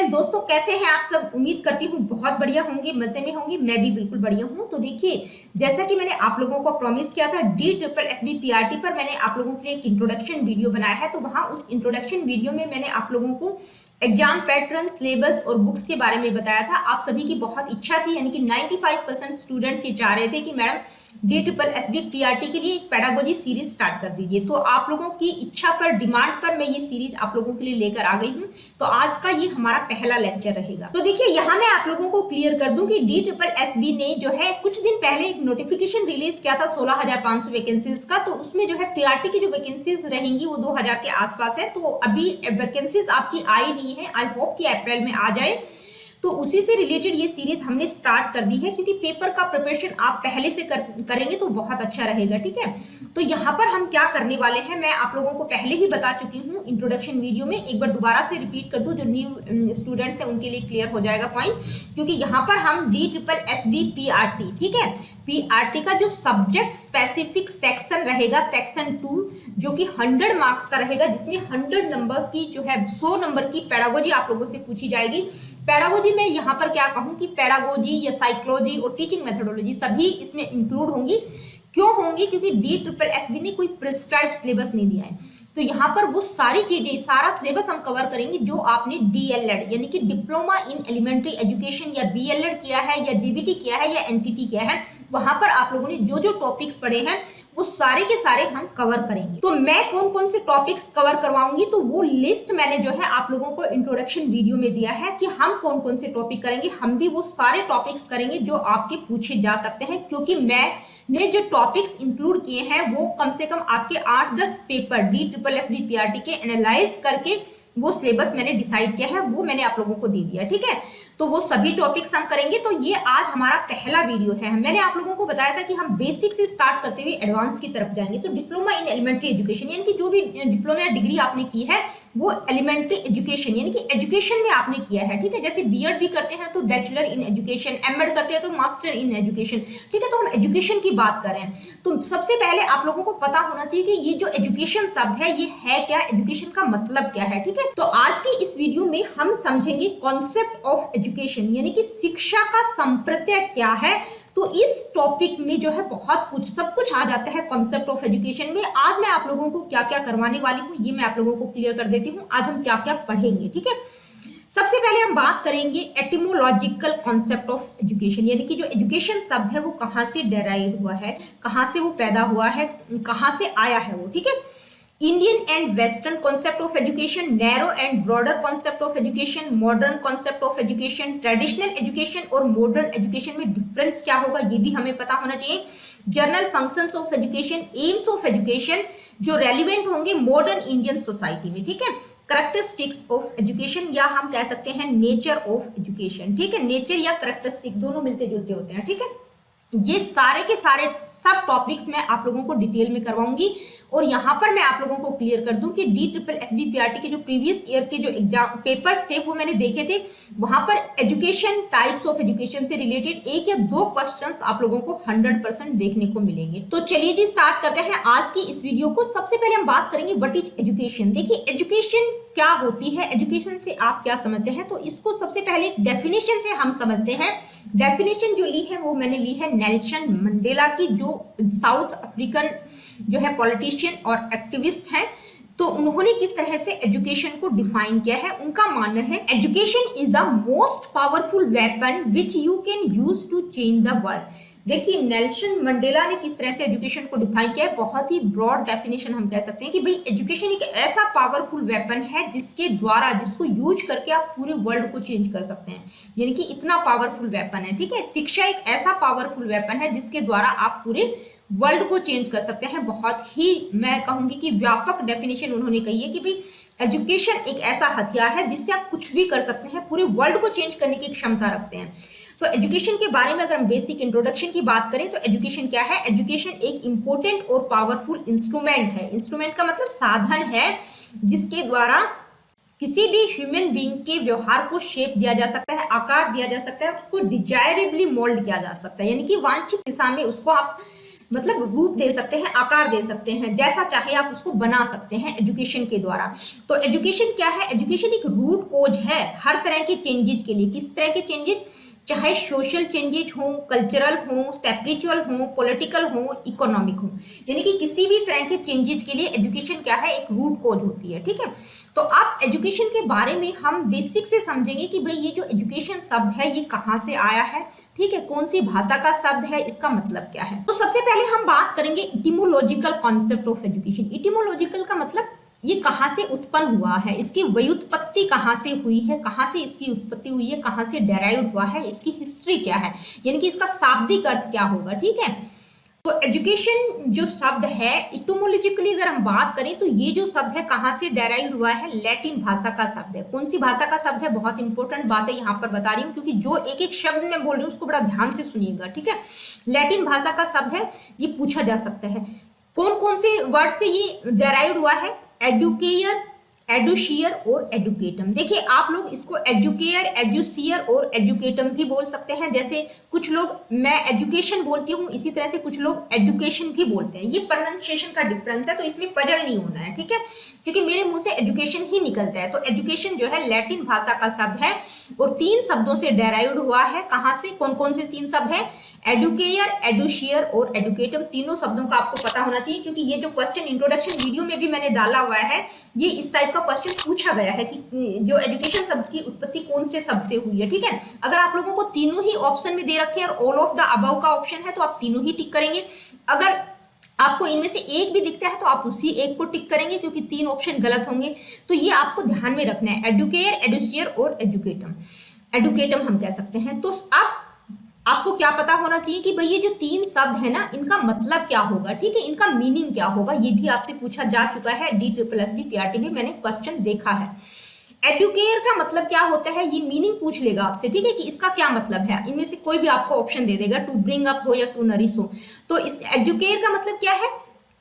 दोस्तों, कैसे हैं आप सब। उम्मीद करती हूँ बहुत बढ़िया होंगे, मजे में होंगे। मैं भी बिल्कुल बढ़िया हूँ। तो देखिए, जैसा कि मैंने आप लोगों को प्रॉमिस किया था, DSSB-PRT पर मैंने आप लोगों के लिए एक इंट्रोडक्शन वीडियो बनाया है। तो वहां उस इंट्रोडक्शन वीडियो में मैंने आप लोगों को एग्जाम पैटर्न, सिलेबस और बुक्स के बारे में बताया था। आप सभी की बहुत इच्छा थी, यानी कि 95% स्टूडेंट्स ये चाह रहे थे कि मैडम DSSB-PRT के लिए एक पेडागोजी सीरीज स्टार्ट कर दीजिए। तो आप लोगों की इच्छा पर, डिमांड पर मैं ये सीरीज आप लोगों के लिए लेकर आ गई हूँ। तो आज का ये हमारा पहला लेक्चर रहेगा। तो देखिए, यहाँ मैं आप लोगों को क्लियर कर दूं कि DSSB ने जो है कुछ दिन पहले एक नोटिफिकेशन रिलीज किया था 16,500 वैकेंसीज का। तो उसमें जो है PRT की जो वैकेंसीज रहेंगी वो 2,000 के आसपास है। तो अभी वैकेंसीज आपकी आई नहीं है। आई होप कि अप्रैल में आ जाए। तो उसी से रिलेटेड ये सीरीज हमने स्टार्ट कर दी है, क्योंकि पेपर का प्रिपरेशन आप पहले से करेंगे तो बहुत अच्छा रहेगा। ठीक है, तो यहाँ पर हम क्या करने वाले हैं, मैं आप लोगों को पहले ही बता चुकी हूँ इंट्रोडक्शन वीडियो में। एक बार दोबारा से रिपीट कर दूं, जो न्यू स्टूडेंट्स हैं उनके लिए क्लियर हो जाएगा पॉइंट। क्योंकि यहाँ पर हम DSSB-PRT, ठीक है, PRT का जो सब्जेक्ट स्पेसिफिक सेक्शन रहेगा, सेक्शन 2, जो कि 100 मार्क्स का रहेगा, जिसमें 100 नंबर की जो है 100 नंबर की पेडागोजी आप लोगों से पूछी जाएगी। पेडागोजी में यहाँ पर क्या कहूँ कि पेडागोजी या साइकोलॉजी और टीचिंग मेथोडोलॉजी सभी इसमें इंक्लूड होंगी। क्यों होंगी? क्योंकि DSSB ने कोई प्रिस्क्राइब्ड सिलेबस नहीं दिया है। तो यहाँ पर वो सारी चीजें, सारा सिलेबस हम कवर करेंगे जो आपने DLED यानी कि डिप्लोमा इन एलिमेंट्री एजुकेशन या BLED किया है, या DBT किया है, या NTT किया है। वहां पर आप लोगों ने जो जो टॉपिक्स पढ़े हैं वो सारे के सारे हम कवर करेंगे। तो मैं कौन कौन से टॉपिक्स कवर करवाऊंगी, तो वो लिस्ट मैंने जो है आप लोगों को इंट्रोडक्शन वीडियो में दिया है कि हम कौन कौन से टॉपिक करेंगे। हम भी वो सारे टॉपिक्स करेंगे जो आपके पूछे जा सकते हैं, क्योंकि मैंने जो टॉपिक्स इंक्लूड किए हैं वो कम से कम आपके 8-10 पेपर DSSB-PRT के एनालाइज करके वो सिलेबस मैंने डिसाइड किया है, वो मैंने आप लोगों को दे दिया। ठीक है, तो वो सभी टॉपिक्स हम करेंगे। तो ये आज हमारा पहला वीडियो है। मैंने आप लोगों को बताया था कि हम बेसिक से स्टार्ट करते हुए एडवांस की तरफ जाएंगे। तो डिप्लोमा इन एलिमेंट्री एजुकेशन, यानी कि जो भी डिप्लोमा या डिग्री आपने की है वो एलिमेंट्री एजुकेशन यानी कि एजुकेशन में आपने किया है। ठीक है, जैसे B.Ed भी करते हैं तो बैचलर इन एजुकेशन, M.Ed करते हैं तो मास्टर इन एजुकेशन। ठीक है, तो हम एजुकेशन की बात कर रहे हैं। तो सबसे पहले आप लोगों को पता होना चाहिए कि ये जो एजुकेशन शब्द है ये है क्या, एजुकेशन का मतलब क्या है। ठीक है, तो आज की इस वीडियो में हम समझेंगे कॉन्सेप्ट ऑफ एजुकेशन, यानी कि शिक्षा का संप्रत्यय क्या है। तो इस टॉपिक में जो है बहुत कुछ, सब कुछ आ जाता है कॉन्सेप्ट ऑफ एजुकेशन में। आज मैं आप लोगों को क्या क्या करवाने वाली हूँ ये मैं आप लोगों को क्लियर कर देती हूँ। आज हम क्या क्या पढ़ेंगे। ठीक है, सबसे पहले हम बात करेंगे एटिमोलॉजिकल कॉन्सेप्ट ऑफ एजुकेशन, यानी कि जो एजुकेशन शब्द है वो कहाँ से डेराइव हुआ है, कहाँ से वो पैदा हुआ है, कहाँ से आया है वो। ठीक है, Indian and western concept of education, narrow and broader concept of education, modern concept of education, traditional education और मॉडर्न एजुकेशन में डिफरेंस क्या होगा ये भी हमें पता होना चाहिए। General functions of education, AIIMS of education जो रेलिवेंट होंगे मॉडर्न इंडियन सोसाइटी में। ठीक है, करेक्टरिस्टिक्स ऑफ एजुकेशन, या हम कह सकते हैं नेचर ऑफ एजुकेशन। ठीक है, नेचर या करेक्टरिस्टिक दोनों मिलते जुलते होते हैं। ठीक है, ये सारे के सारे सब टॉपिक्स मैं आप लोगों को डिटेल में करवाऊंगी। और यहाँ पर मैं आप लोगों को क्लियर कर दूं कि DSSB-PRT के जो प्रीवियस ईयर के जो एग्जाम पेपर्स थे वो मैंने देखे थे। वहां पर एजुकेशन, टाइप्स ऑफ एजुकेशन से रिलेटेड 1 या 2 क्वेश्चंस आप लोगों को 100% देखने को मिलेंगे। तो चलिए जी, स्टार्ट करते हैं आज की इस वीडियो को। सबसे पहले हम बात करेंगे व्हाट इज एजुकेशन। देखिए, एजुकेशन क्या होती है, एजुकेशन से आप क्या समझते हैं। तो इसको सबसे पहले डेफिनेशन से हम समझते हैं। डेफिनेशन जो ली है वो मैंने ली है नेल्सन मंडेला की, जो साउथ अफ्रीकन जो है पॉलिटिशियन और एक्टिविस्ट हैं। तो उन्होंने किस तरह से एजुकेशन को डिफाइन किया है, उनका मानना है education is the most powerful weapon which you can use to change the world. देखिए, नेल्सन मंडेला ने किस तरह से एजुकेशन को डिफाइन किया है। बहुत ही ब्रॉड डेफिनेशन हम कह सकते हैं कि भाई एजुकेशन एक ऐसा पावरफुल वेपन है जिसके द्वारा, जिसको यूज करके आप पूरे वर्ल्ड को चेंज कर सकते हैं, यानी कि इतना पावरफुल वेपन है। ठीक है, शिक्षा एक ऐसा पावरफुल वेपन है जिसके द्वारा आप पूरे वर्ल्ड को चेंज कर सकते हैं। बहुत ही मैं कहूंगी कि व्यापक डेफिनेशन उन्होंने कही है कि भाई एजुकेशन एक ऐसा हथियार है जिससे आप कुछ भी कर सकते हैं, पूरे वर्ल्ड को चेंज करने की क्षमता रखते हैं। तो एजुकेशन के बारे में अगर हम बेसिक इंट्रोडक्शन की बात करें तो एजुकेशन क्या है। एजुकेशन एक इंपॉर्टेंट और पावरफुल इंस्ट्रूमेंट है। इंस्ट्रूमेंट का मतलब साधन है जिसके द्वारा किसी भी ह्यूमन बीइंग के व्यवहार को शेप दिया जा सकता है, आकार दिया जा सकता है, उसको डिजायरेबली मोल्ड किया जा सकता है, यानी कि वांछित दिशा में उसको आप मतलब रूप दे सकते हैं, आकार दे सकते हैं, जैसा चाहे आप उसको बना सकते हैं एजुकेशन के द्वारा। तो एजुकेशन क्या है? एजुकेशन एक रूट कोज है हर तरह के चेंजेज के लिए। किस तरह के चेंजेज? चाहे सोशल चेंजेज हो, कल्चरल हो, स्पिरिचुअल हो, पॉलिटिकल हो, इकोनॉमिक हो, यानी कि किसी भी तरह के चेंजेज के लिए एजुकेशन क्या है? एक रूट कोज होती है। ठीक है, तो अब एजुकेशन के बारे में हम बेसिक से समझेंगे कि भाई ये जो एजुकेशन शब्द है ये कहाँ से आया है, ठीक है, कौन सी भाषा का शब्द है, इसका मतलब क्या है। तो सबसे पहले हम बात करेंगे इटिमोलॉजिकल कॉन्सेप्ट ऑफ एजुकेशन। इटिमोलॉजिकल का मतलब ये कहाँ से उत्पन्न हुआ है, इसकी व्युत्पत्ति कहाँ से हुई है, कहाँ से इसकी उत्पत्ति हुई है, कहाँ से डेराइव हुआ है, इसकी हिस्ट्री क्या है, यानी कि इसका शाब्दिक अर्थ क्या होगा। ठीक है, तो एजुकेशन जो शब्द है इटोमोलॉजिकली अगर हम बात करें तो ये जो शब्द है कहाँ से डेराइव हुआ है? लैटिन भाषा का शब्द है। कौन सी भाषा का शब्द है? बहुत इंपॉर्टेंट बात है यहाँ पर बता रही हूँ, क्योंकि जो एक एक शब्द मैं बोल रही हूँ उसको बड़ा ध्यान से सुनिएगा। ठीक है, लैटिन भाषा का शब्द है, ये पूछा जा सकता है कौन कौन से वर्ड से ये डेराइव हुआ है? एडुकेयर, एडुशियर और एडुकेटम। देखिए आप लोग इसको एजुकेयर, एजुशियर और एजुकेटम भी बोल सकते हैं। जैसे कुछ लोग, मैं एजुकेशन बोलती हूँ, इसी तरह से कुछ लोग एजुकेशन भी बोलते हैं। ये प्रोनाउंसिएशन का डिफरेंस है, तो इसमें पजल नहीं होना है। ठीक है, क्योंकि मेरे मुंह से एजुकेशन ही निकलता है। तो एजुकेशन जो है लैटिन भाषा का शब्द है और 3 शब्दों से डेराइव्ड हुआ है। कहाँ से? कौन कौन से 3 शब्द है? एडुकेयर, एडुशियर और एडुकेटम। तीनों शब्दों का आपको पता होना चाहिए, क्योंकि ये जो क्वेश्चन इंट्रोडक्शन वीडियो में भी मैंने डाला हुआ है, ये इस टाइप का क्वेश्चन पूछा गया है कि जो एजुकेशन शब्द की उत्पत्ति कौन से शब्द से हुई है। ठीक है, अगर आप लोगों को तीनों ही ऑप्शन में दे रखे हैं और ऑल ऑफ द अबव का ऑप्शन है तो आप तीनों ही टिक करेंगे। अगर आपको इनमें से एक भी दिखता है तो आप उसी एक को टिक करेंगे, क्योंकि 3 ऑप्शन गलत होंगे। तो ये आपको ध्यान में रखना है, एडुकेयर, एडुशियर और एजुकेटम। एडुकेटम हम कह सकते हैं। तो अब आपको क्या पता होना चाहिए कि भाई ये जो 3 शब्द है ना, इनका मतलब क्या होगा। ठीक है, इनका मीनिंग क्या होगा, ये भी आपसे पूछा जा चुका है। DSSB PRT में मैंने क्वेश्चन देखा है। एडुकेयर का मतलब क्या होता है, ये मीनिंग पूछ लेगा आपसे। ठीक है, कि इसका क्या मतलब है। इनमें से कोई भी आपको ऑप्शन दे देगा, टू ब्रिंग अप हो या टू नरिश हो। तो इस एडुकेयर का मतलब क्या है?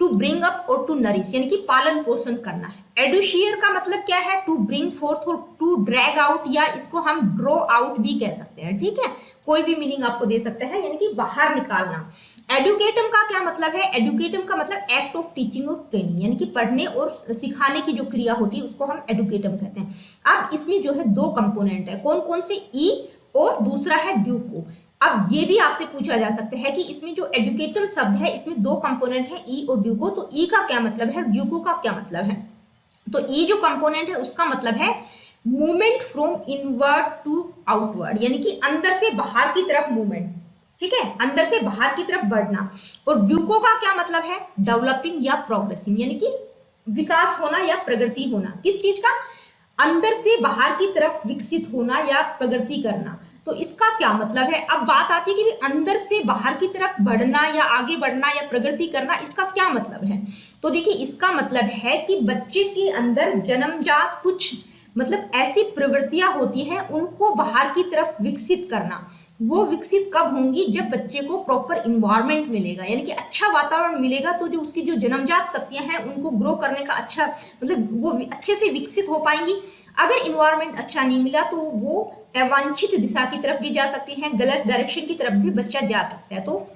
टू ब्रिंग अप और टू नरिश, यानी कि पालन पोषण करना है। एडुशियर का मतलब क्या है? टू ब्रिंग फोर्थ और टू ड्रैग आउट, या इसको हम ड्रॉ आउट भी कह सकते हैं। ठीक है, कोई भी मीनिंग आपको दे सकता है, यानी कि बाहर निकालना। एडुकेटम का क्या मतलब है? एडुकेटम का मतलब एक्ट ऑफ टीचिंग और ट्रेनिंग, यानी कि पढ़ने और सिखाने की जो क्रिया होती है उसको हम एडुकेटम कहते हैं। अब इसमें जो है 2 कंपोनेंट है, कौन कौन से? ई और दूसरा है ड्यूको। अब ये भी आपसे पूछा जा सकता है कि इसमें जो एडुकेटम शब्द है इसमें 2 कंपोनेंट है, ई और ड्यूको। तो ई का क्या मतलब है, ड्यूको का क्या मतलब है? तो ई जो कंपोनेंट है उसका मतलब है movement from inward to outward, यानी कि अंदर से बाहर की तरफ मूवमेंट। ठीक है, अंदर से बाहर की तरफ बढ़ना। और ड्यूको का क्या मतलब है? डेवलपिंग या प्रोग्रेसिंग, यानी कि विकास होना या प्रगति होना। किस चीज का? अंदर से बाहर की तरफ विकसित होना या प्रगति करना। तो इसका क्या मतलब है? अब बात आती है कि अंदर से बाहर की तरफ बढ़ना या आगे बढ़ना या प्रगति करना, इसका क्या मतलब है? तो देखिए इसका मतलब है कि बच्चे के अंदर जन्मजात कुछ मतलब ऐसी प्रवृत्तियां होती हैं, उनको बाहर की तरफ विकसित करना। वो विकसित कब होंगी? जब बच्चे को प्रॉपर इन्वायरमेंट मिलेगा, यानी कि अच्छा वातावरण मिलेगा, तो जो उसकी जो जन्मजात शक्तियां हैं उनको ग्रो करने का अच्छा मतलब वो अच्छे से विकसित हो पाएंगी। अगर इन्वायरमेंट अच्छा नहीं मिला तो वो अवांछित दिशा की तरफ भी जा सकती हैं, गलत डायरेक्शन की तरफ भी बच्चा जा सकता है। तो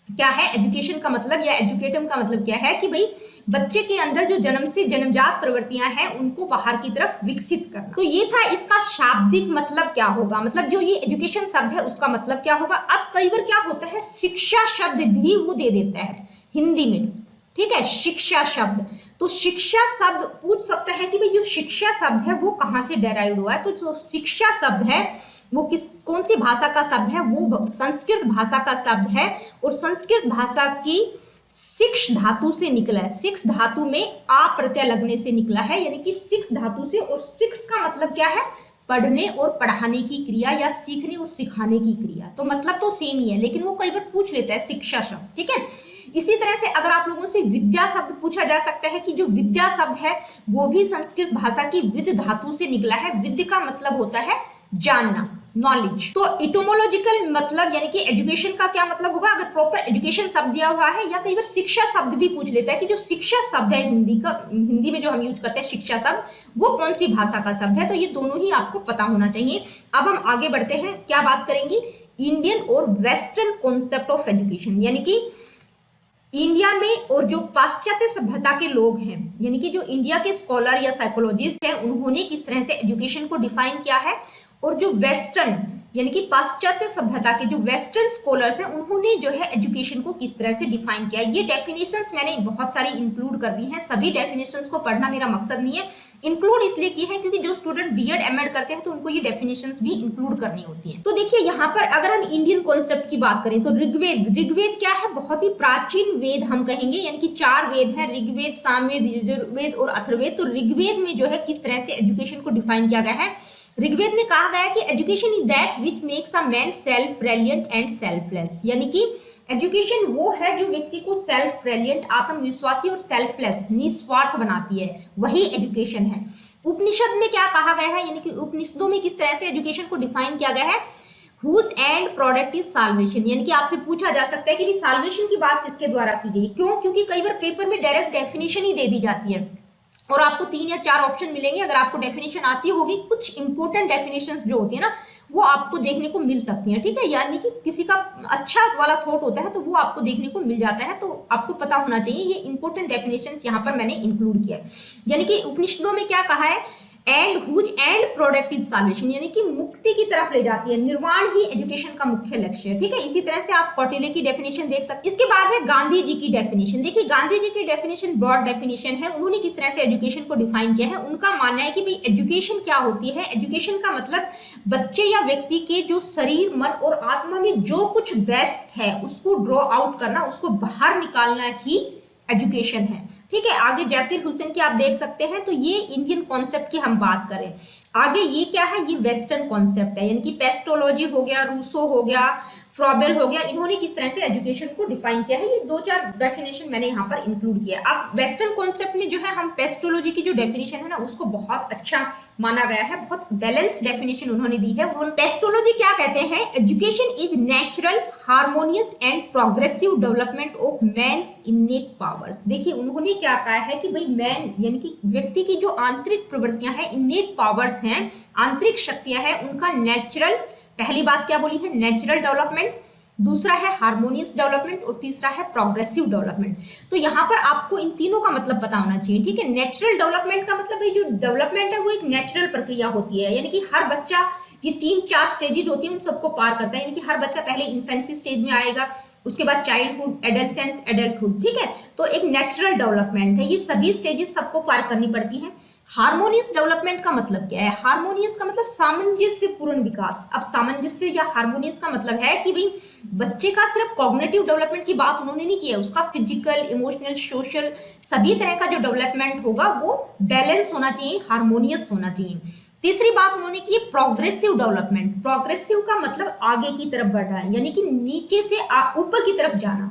क्या है एजुकेशन का मतलब या एजुकेटम का मतलब क्या है? कि भाई बच्चे के अंदर जो जन्म से जन्मजात प्रवृत्तियां हैं उनको बाहर की तरफ विकसित करना। तो ये था इसका शाब्दिक मतलब क्या होगा, मतलब जो ये एजुकेशन शब्द है उसका मतलब क्या होगा। अब कई बार क्या होता है, शिक्षा शब्द भी वो दे देता है हिंदी में। ठीक है, शिक्षा शब्द। तो शिक्षा शब्द पूछ सकता है कि भाई जो शिक्षा शब्द है वो कहाँ से डेराइव हुआ है। तो जो शिक्षा शब्द है वो कौन सी भाषा का शब्द है? वो संस्कृत भाषा का शब्द है और संस्कृत भाषा की शिक्ष धातु से निकला है। शिक्ष धातु में आ प्रत्यय लगने से निकला है, यानी कि शिक्ष धातु से। और शिक्ष का मतलब क्या है? पढ़ने और पढ़ाने की क्रिया या सीखने और सिखाने की क्रिया। तो मतलब तो सेम ही है, लेकिन वो कई बार पूछ लेता है शिक्षा शब्द। ठीक है, इसी तरह से अगर आप लोगों से विद्या शब्द पूछा जा सकता है कि जो विद्या शब्द है वो भी संस्कृत भाषा की विद धातु से निकला है। विद्य का मतलब होता है जानना, नॉलेज। तो इटोमोलॉजिकल मतलब यानी कि एजुकेशन का क्या मतलब होगा अगर प्रॉपर एजुकेशन शब्द दिया हुआ है, या कई बार शिक्षा शब्द भी पूछ लेता है कि जो शिक्षा शब्द है हिंदी में जो हम यूज करते हैं शिक्षा शब्द, वो कौन सी भाषा का शब्द है। तो ये दोनों ही आपको पता होना चाहिए। अब हम आगे बढ़ते हैं, क्या बात करेंगे? इंडियन और वेस्टर्न कॉन्सेप्ट ऑफ एजुकेशन, यानी कि इंडिया में और जो पाश्चात्य सभ्यता के लोग हैं, यानी कि जो इंडिया के स्कॉलर या साइकोलॉजिस्ट हैं, उन्होंने किस तरह से एजुकेशन को डिफाइन किया है, और जो वेस्टर्न यानी कि पाश्चात्य सभ्यता के जो वेस्टर्न स्कॉलर्स हैं, उन्होंने जो है एजुकेशन को किस तरह से डिफाइन किया। ये डेफिनेशंस मैंने बहुत सारी इंक्लूड कर दी हैं। सभी डेफिनेशंस को पढ़ना मेरा मकसद नहीं है, इंक्लूड इसलिए की है क्योंकि जो स्टूडेंट बीएड एमएड करते हैं तो उनको ये डेफिनेशंस भी इंक्लूड करनी होती है। तो देखिए यहाँ पर अगर हम इंडियन कॉन्सेप्ट की बात करें तो ऋग्वेद क्या है, बहुत ही प्राचीन वेद हम कहेंगे, यानी कि 4 वेद हैं, ऋग्वेद, सामवेद, यजुर्वेद और अथर्ववेद। तो ऋग्वेद में जो है किस तरह से एजुकेशन को डिफाइन किया गया है। ऋग्वेद में कहा गया है कि education is that which makes a man self reliant and selfless, यानी कि एजुकेशन वो है जो व्यक्ति को सेल्फ रेलिएंट, आत्मविश्वासी और सेल्फलेस, निस्वार्थ बनाती है, वही एजुकेशन है। उपनिषद में क्या कहा गया है, यानी कि उपनिषदों में किस तरह से एजुकेशन को डिफाइन किया गया है। Whose end product is salvation, यानी कि आपसे पूछा जा सकता है कि साल्वेशन की बात किसके द्वारा की गई। क्यों? क्योंकि कई बार पेपर में डायरेक्ट डेफिनेशन ही दे दी जाती है और आपको 3 या 4 ऑप्शन मिलेंगे। अगर आपको डेफिनेशन आती होगी, कुछ इंपॉर्टेंट डेफिनेशन जो होती है ना, वो आपको देखने को मिल सकती हैं, ठीक है। यानी कि किसी का अच्छा वाला थॉट होता है तो वो आपको देखने को मिल जाता है, तो आपको पता होना चाहिए। ये इंपॉर्टेंट डेफिनेशंस यहाँ पर मैंने इंक्लूड किया है। यानी कि उपनिषदों में क्या कहा है, and whose end product is salvation, यानी कि मुक्ति की तरफ ले जाती है, निर्वाण ही एजुकेशन का मुख्य लक्ष्य है, ठीक है। इसी तरह से आप कौटिल्य की डेफिनेशन देख सकते हैं। इसके बाद है गांधी जी की डेफिनेशन। देखिए गांधी जी की डेफिनेशन ब्रॉड डेफिनेशन है। उन्होंने किस तरह से एजुकेशन को डिफाइन किया है। उनका मानना है कि भाई एजुकेशन क्या होती है। एजुकेशन का मतलब बच्चे या व्यक्ति के जो शरीर, मन और आत्मा में जो कुछ बेस्ट है उसको ड्रॉ आउट करना, उसको बाहर निकालना ही एजुकेशन है, ठीक है। आगे जाकिर हुसैन की आप देख सकते हैं। तो ये इंडियन कॉन्सेप्ट की हम बात करें। आगे ये क्या है, ये वेस्टर्न कॉन्सेप्ट है, यानी कि पेस्टोलॉजी हो गया, रूसो हो गया, फ्रॉबेल हो गया, इन्होंने किस तरह से एजुकेशन को डिफाइन किया है। ये 2-4 डेफिनेशन मैंने यहाँ पर इंक्लूड किया। अब वेस्टर्न कॉन्सेप्ट में जो है हम पेस्टोलॉजी की जो डेफिनेशन है ना, उसको बहुत अच्छा माना गया है, बहुत बैलेंस डेफिनेशन उन्होंने दी है। वो पेस्टोलॉजी क्या कहते हैं, education is natural, harmonious and progressive development of man's innate powers. देखिए उन्होंने क्या कहा है कि भाई मैन यानी कि व्यक्ति की जो आंतरिक प्रवृत्तियां हैं, इनेट पावर्स हैं, आंतरिक शक्तियां हैं, उनका नेचुरल, पहली बात क्या बोली है, नेचुरल डेवलपमेंट, दूसरा है हार्मोनियस डेवलपमेंट और तीसरा है प्रोग्रेसिव डेवलपमेंट। तो यहाँ पर आपको इन तीनों का मतलब पता होना चाहिए, ठीक है। नेचुरल डेवलपमेंट का मतलब भाई जो डेवलपमेंट है वो एक नेचुरल प्रक्रिया होती है, यानी कि हर बच्चा ये 3-4 स्टेजेस होती है, उन सबको पार करता है। यानी कि हर बच्चा पहले इन्फेंसी स्टेज में आएगा, उसके बाद चाइल्डहुड, एडोलेसेंस, एडल्टहुड, ठीक है। तो एक नेचुरल डेवलपमेंट है, ये सभी स्टेजेस सबको पार करनी पड़ती है। हार्मोनियस डेवलपमेंट का मतलब क्या है, हार्मोनियस का मतलब सामंजस्य पूर्ण विकास। अब सामंजस्य या हार्मोनियस का मतलब है कि भाई बच्चे का सिर्फ कॉग्निटिव डेवलपमेंट की बात उन्होंने नहीं की है, उसका फिजिकल, इमोशनल, सोशल सभी तरह का जो डेवलपमेंट होगा वो बैलेंस होना चाहिए, हार्मोनियस होना चाहिए। तीसरी बात उन्होंने की प्रोग्रेसिव डेवलपमेंट। प्रोग्रेसिव का मतलब आगे की तरफ बढ़ रहा है, यानी कि नीचे से ऊपर की तरफ जाना,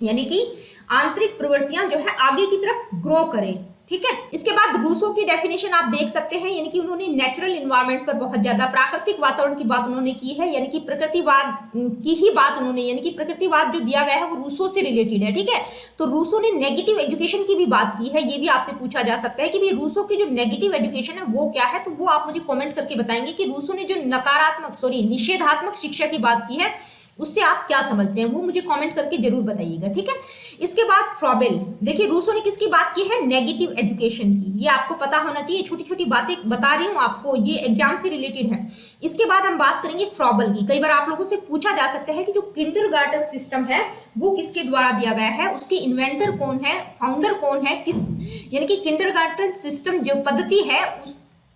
यानी कि आंतरिक प्रवृत्तियां जो है आगे की तरफ ग्रो करें, ठीक है। इसके बाद रूसो की डेफिनेशन आप देख सकते हैं, यानी कि उन्होंने नेचुरल इन्वायरमेंट पर बहुत ज्यादा, प्राकृतिक वातावरण की बात उन्होंने की है, यानी कि प्रकृतिवाद की ही बात उन्होंने, यानी कि प्रकृतिवाद जो दिया गया है वो रूसो से रिलेटेड है, ठीक है। तो रूसो ने नेगेटिव एजुकेशन की भी बात की है। ये भी आपसे पूछा जा सकता है कि भाई रूसो की जो नेगेटिव एजुकेशन है वो क्या है, तो वो आप मुझे कॉमेंट करके बताएंगे कि रूसो ने जो निषेधात्मक शिक्षा की बात की है उससे आप क्या समझते हैं, वो मुझे कमेंट करके जरूर बताइएगा, ठीक है। इसके बाद फ्रॉबेल, देखिए रूसो ने किसकी बात की है, नेगेटिव एजुकेशन की। ये आपको पता होना चाहिए, छोटी छोटी बातें बता रही हूँ आपको, ये एग्जाम से रिलेटेड है। इसके बाद हम बात करेंगे फ्रॉबेल की। कई बार आप लोगों से पूछा जा सकता है कि जो किंडरगार्टन सिस्टम है वो किसके द्वारा दिया गया है, उसके इन्वेंटर कौन है, फाउंडर कौन है, किस, यानी कि किंडरगार्टन सिस्टम जो पद्धति है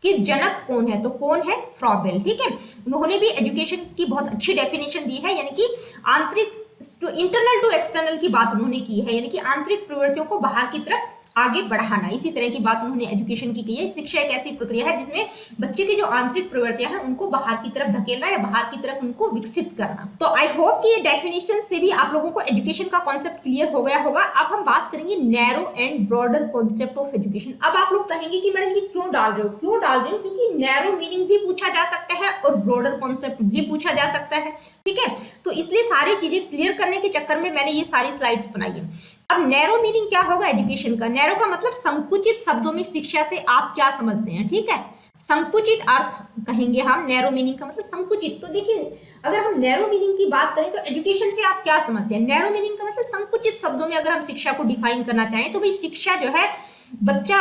कि जनक कौन है, तो कौन है, फ्रॉबेल, ठीक है। उन्होंने भी एजुकेशन की बहुत अच्छी डेफिनेशन दी है, यानी कि आंतरिक टू इंटरनल टू एक्सटर्नल की बात उन्होंने की है, यानी कि आंतरिक प्रवृत्तियों को बाहर की तरफ आगे बढ़ाना, इसी तरह की बात उन्होंने एजुकेशन की है। शिक्षा एक ऐसी प्रक्रिया है जिसमें बच्चे की जो आंतरिक प्रवृत्तियां हैं उनको बाहर की तरफ धकेलना या बाहर की तरफ उनको विकसित करना। तो आई होप कि ये डेफिनेशन से भी आप लोगों को एजुकेशन का कॉन्सेप्ट क्लियर हो गया होगा। अब हम बात करेंगे narrow and broader concept of education. अब आप लोग कहेंगे कि मैडम ये क्यों डाल रहे हो, क्योंकि नैरो मीनिंग भी पूछा जा सकता है और ब्रॉडर कॉन्सेप्ट भी पूछा जा सकता है, ठीक है। तो इसलिए सारी चीजें क्लियर करने के चक्कर में मैंने ये सारी स्लाइड्स बनाई है। अब नैरो मीनिंग क्या होगा एजुकेशन का, नैरो का मतलब संकुचित शब्दों में शिक्षा से आप क्या समझते हैं, ठीक है। संकुचित अर्थ कहेंगे हम, नैरो मीनिंग का मतलब संकुचित। तो देखिए अगर हम नैरो मीनिंग की बात करें तो एजुकेशन से आप क्या समझते हैं? नैरो मीनिंग का मतलब संकुचित शब्दों में अगर हम शिक्षा को डिफाइन करना चाहें तो भाई शिक्षा जो है बच्चा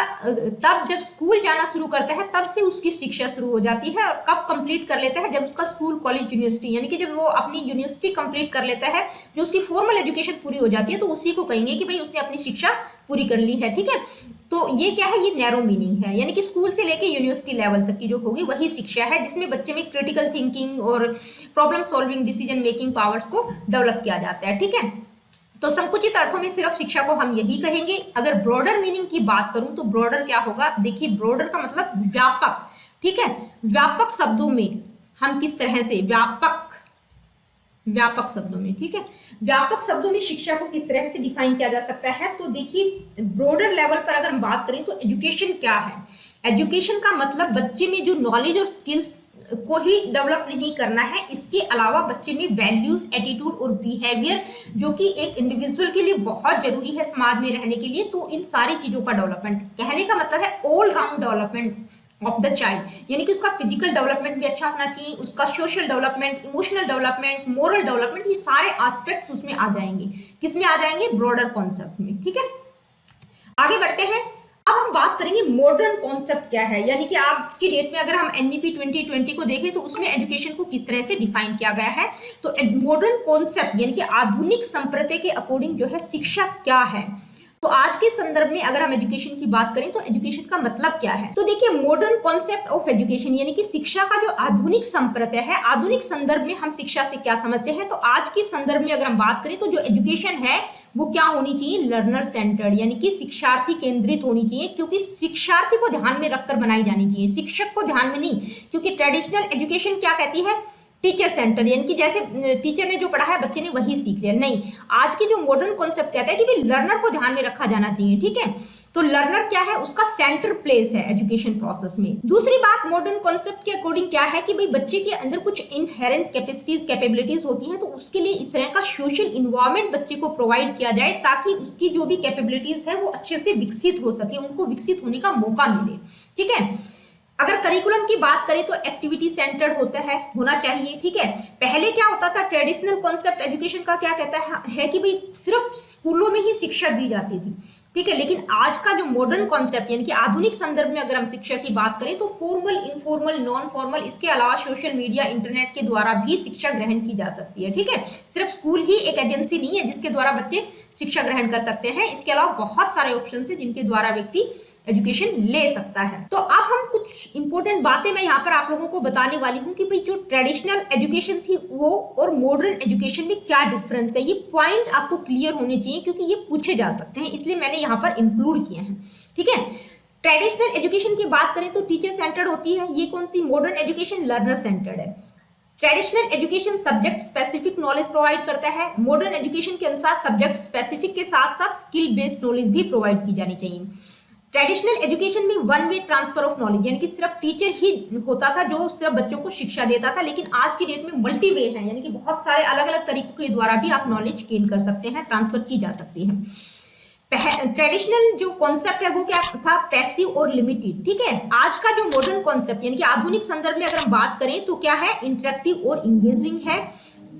तब जब स्कूल जाना शुरू करता है तब से उसकी शिक्षा शुरू हो जाती है, और कब कंप्लीट कर लेता है? जब उसका स्कूल कॉलेज यूनिवर्सिटी यानी कि जब वो अपनी यूनिवर्सिटी कंप्लीट कर लेता है, जो उसकी फॉर्मल एजुकेशन पूरी हो जाती है, तो उसी को कहेंगे कि भाई उसने अपनी शिक्षा पूरी कर ली है। ठीक है, तो ये क्या है? ये नैरो मीनिंग है, यानी कि स्कूल से लेके यूनिवर्सिटी लेवल तक की जो होगी वही शिक्षा है, जिसमें बच्चे में क्रिटिकल थिंकिंग और problem solving, decision making powers को डेवलप किया जाता है। ठीक है, तो संकुचित अर्थों में सिर्फ शिक्षा को हम यही कहेंगे। अगर ब्रॉडर मीनिंग की बात करूं तो ब्रॉडर क्या होगा? देखिए ब्रॉडर का मतलब व्यापक। ठीक है, व्यापक शब्दों में हम किस तरह से व्यापक शब्दों में, ठीक है, व्यापक शब्दों में शिक्षा को किस तरह से डिफाइन किया जा सकता है? तो देखिए ब्रॉडर लेवल पर अगर हम बात करें तो एजुकेशन क्या है? एजुकेशन का मतलब बच्चे में जो नॉलेज और स्किल्स को ही डेवलप नहीं करना है, इसके अलावा बच्चे में वैल्यूज, एटीट्यूड और बिहेवियर जो कि एक इंडिविजुअल के लिए बहुत जरूरी है समाज में रहने के लिए, तो इन सारी चीजों का डेवलपमेंट। कहने का मतलब है all round development of the child, यानी कि उसका फिजिकल डेवलपमेंट भी अच्छा होना चाहिए, उसका social development, emotional development, moral development, ये सारे एस्पेक्ट्स उसमें आ जाएंगे। किसमें आ जाएंगे? ब्रॉडर कॉन्सेप्ट में। ठीक है, आगे बढ़ते हैं। अब हम बात करेंगे मॉडर्न कॉन्सेप्ट क्या है, यानी कि आज की डेट में अगर हम एनईपी 2020 को देखें तो उसमें एजुकेशन को किस तरह से डिफाइन किया गया है। तो मॉडर्न कॉन्सेप्ट यानी कि आधुनिक संप्रदाय के अकॉर्डिंग जो है शिक्षा क्या है। तो आज के संदर्भ में अगर हम एजुकेशन की बात करें तो एजुकेशन का मतलब क्या है? तो देखिए मॉडर्न कॉन्सेप्ट ऑफ एजुकेशन यानी कि शिक्षा का जो आधुनिक संप्रदाय है, आधुनिक संदर्भ में हम शिक्षा से क्या समझते हैं? तो आज के संदर्भ में अगर हम बात करें तो जो एजुकेशन है वो क्या होनी चाहिए? लर्नर सेंटर्ड, यानी कि शिक्षार्थी केंद्रित होनी चाहिए, क्योंकि शिक्षार्थी को ध्यान में रखकर बनाई जानी चाहिए, शिक्षक को ध्यान में नहीं। क्योंकि ट्रेडिशनल एजुकेशन क्या कहती है? टीचर सेंटर, यानी कि जैसे टीचर ने जो पढ़ा है बच्चे ने वही सीख लिया। नहीं, आज की जो मॉडर्न कॉन्सेप्ट कहता है कि भाई लर्नर को ध्यान में रखा जाना चाहिए। ठीक है, तो लर्नर क्या है? उसका सेंटर प्लेस है एजुकेशन प्रोसेस में। दूसरी बात मॉडर्न कॉन्सेप्ट के अकॉर्डिंग क्या है कि भाई बच्चे के अंदर कुछ इनहेरेंट कैपेसिटीज, कैपेबिलिटीज होती हैं, तो उसके लिए इस तरह का सोशल इन्वायरमेंट बच्चे को प्रोवाइड किया जाए ताकि उसकी जो भी कैपेबिलिटीज है वो अच्छे से विकसित हो सके, उनको विकसित होने का मौका मिले। ठीक है, अगर करिकुलम की बात करें तो एक्टिविटी सेंटर्ड होना चाहिए। ठीक है, पहले क्या होता था? ट्रेडिशनल कॉन्सेप्ट एजुकेशन का क्या कहता है कि भाई सिर्फ स्कूलों में ही शिक्षा दी जाती थी। ठीक है, लेकिन आज का जो मॉडर्न कॉन्सेप्ट यानी कि आधुनिक संदर्भ में अगर हम शिक्षा की बात करें तो फॉर्मल, इनफॉर्मल, नॉन फॉर्मल, इसके अलावा सोशल मीडिया, इंटरनेट के द्वारा भी शिक्षा ग्रहण की जा सकती है। ठीक है, सिर्फ स्कूल ही एक एजेंसी नहीं है जिसके द्वारा बच्चे शिक्षा ग्रहण कर सकते हैं, इसके अलावा बहुत सारे ऑप्शन है जिनके द्वारा व्यक्ति एजुकेशन ले सकता है। तो अब हम कुछ इंपॉर्टेंट बातें मैं यहाँ पर आप लोगों को बताने वाली हूँ कि भाई जो ट्रेडिशनल एजुकेशन थी वो और मॉडर्न एजुकेशन में क्या डिफरेंस है। ये पॉइंट आपको क्लियर होने चाहिए क्योंकि ये पूछे जा सकते हैं, इसलिए मैंने यहाँ पर इंक्लूड किए हैं। ठीक है, ट्रेडिशनल एजुकेशन की बात करें तो टीचर सेंटर्ड होती है। ये कौन सी? मॉडर्न एजुकेशन लर्नर सेंटर्ड है। Traditional education subject specific knowledge provide करता है। मॉडर्न एजुकेशन के अनुसार सब्जेक्ट स्पेसिफिक के साथ साथ स्किल बेस्ड नॉलेज भी प्रोवाइड की जानी चाहिए। ट्रेडिशनल एजुकेशन में one way transfer of knowledge, यानी कि सिर्फ टीचर ही होता था जो सिर्फ बच्चों को शिक्षा देता था, लेकिन आज की डेट में मल्टी वे है, यानी कि बहुत सारे अलग अलग तरीकों के द्वारा भी आप नॉलेज गेन कर सकते हैं, ट्रांसफर की जा सकती है। ट्रेडिशनल जो कॉन्सेप्ट है वो क्या था? पैसिव और लिमिटेड। ठीक है, आज का जो मॉडर्न कॉन्सेप्ट यानी कि आधुनिक संदर्भ में अगर हम बात करें तो क्या है? इंटरेक्टिव और इंगेजिंग है।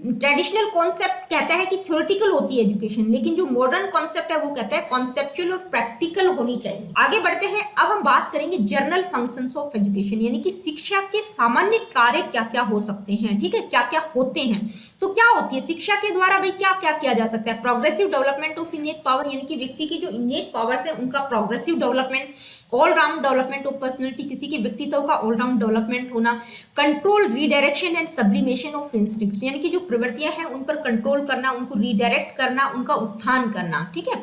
ट्रेडिशनल कॉन्सेप्ट कहता है कि थ्योरेटिकल होती है एजुकेशन, लेकिन जो मॉडर्न कॉन्सेप्ट है वो कहता है कॉन्सेप्चुअल और प्रैक्टिकल होनी चाहिए। आगे बढ़ते हैं, अब हम बात करेंगे जनरल फंक्शंस ऑफ एजुकेशन, यानी कि शिक्षा के सामान्य कार्य क्या क्या हो सकते हैं। ठीक है, क्या क्या होते हैं? तो क्या होती है शिक्षा के द्वारा? भाई क्या क्या किया जा सकता है? प्रोग्रेसिव डेवलपमेंट ऑफ इनेट पावर, यानी कि व्यक्ति की जो इनेट पावर्स है उनका progressive development. All round development of personality, किसी के व्यक्तित्व का ऑल राउंड डेवलपमेंट होना। Control, redirection and sublimation of instincts, यानी कि जो प्रवृत्तियां हैं उन पर कंट्रोल करना, उनको रीडायरेक्ट करना, उनका उत्थान करना। ठीक है,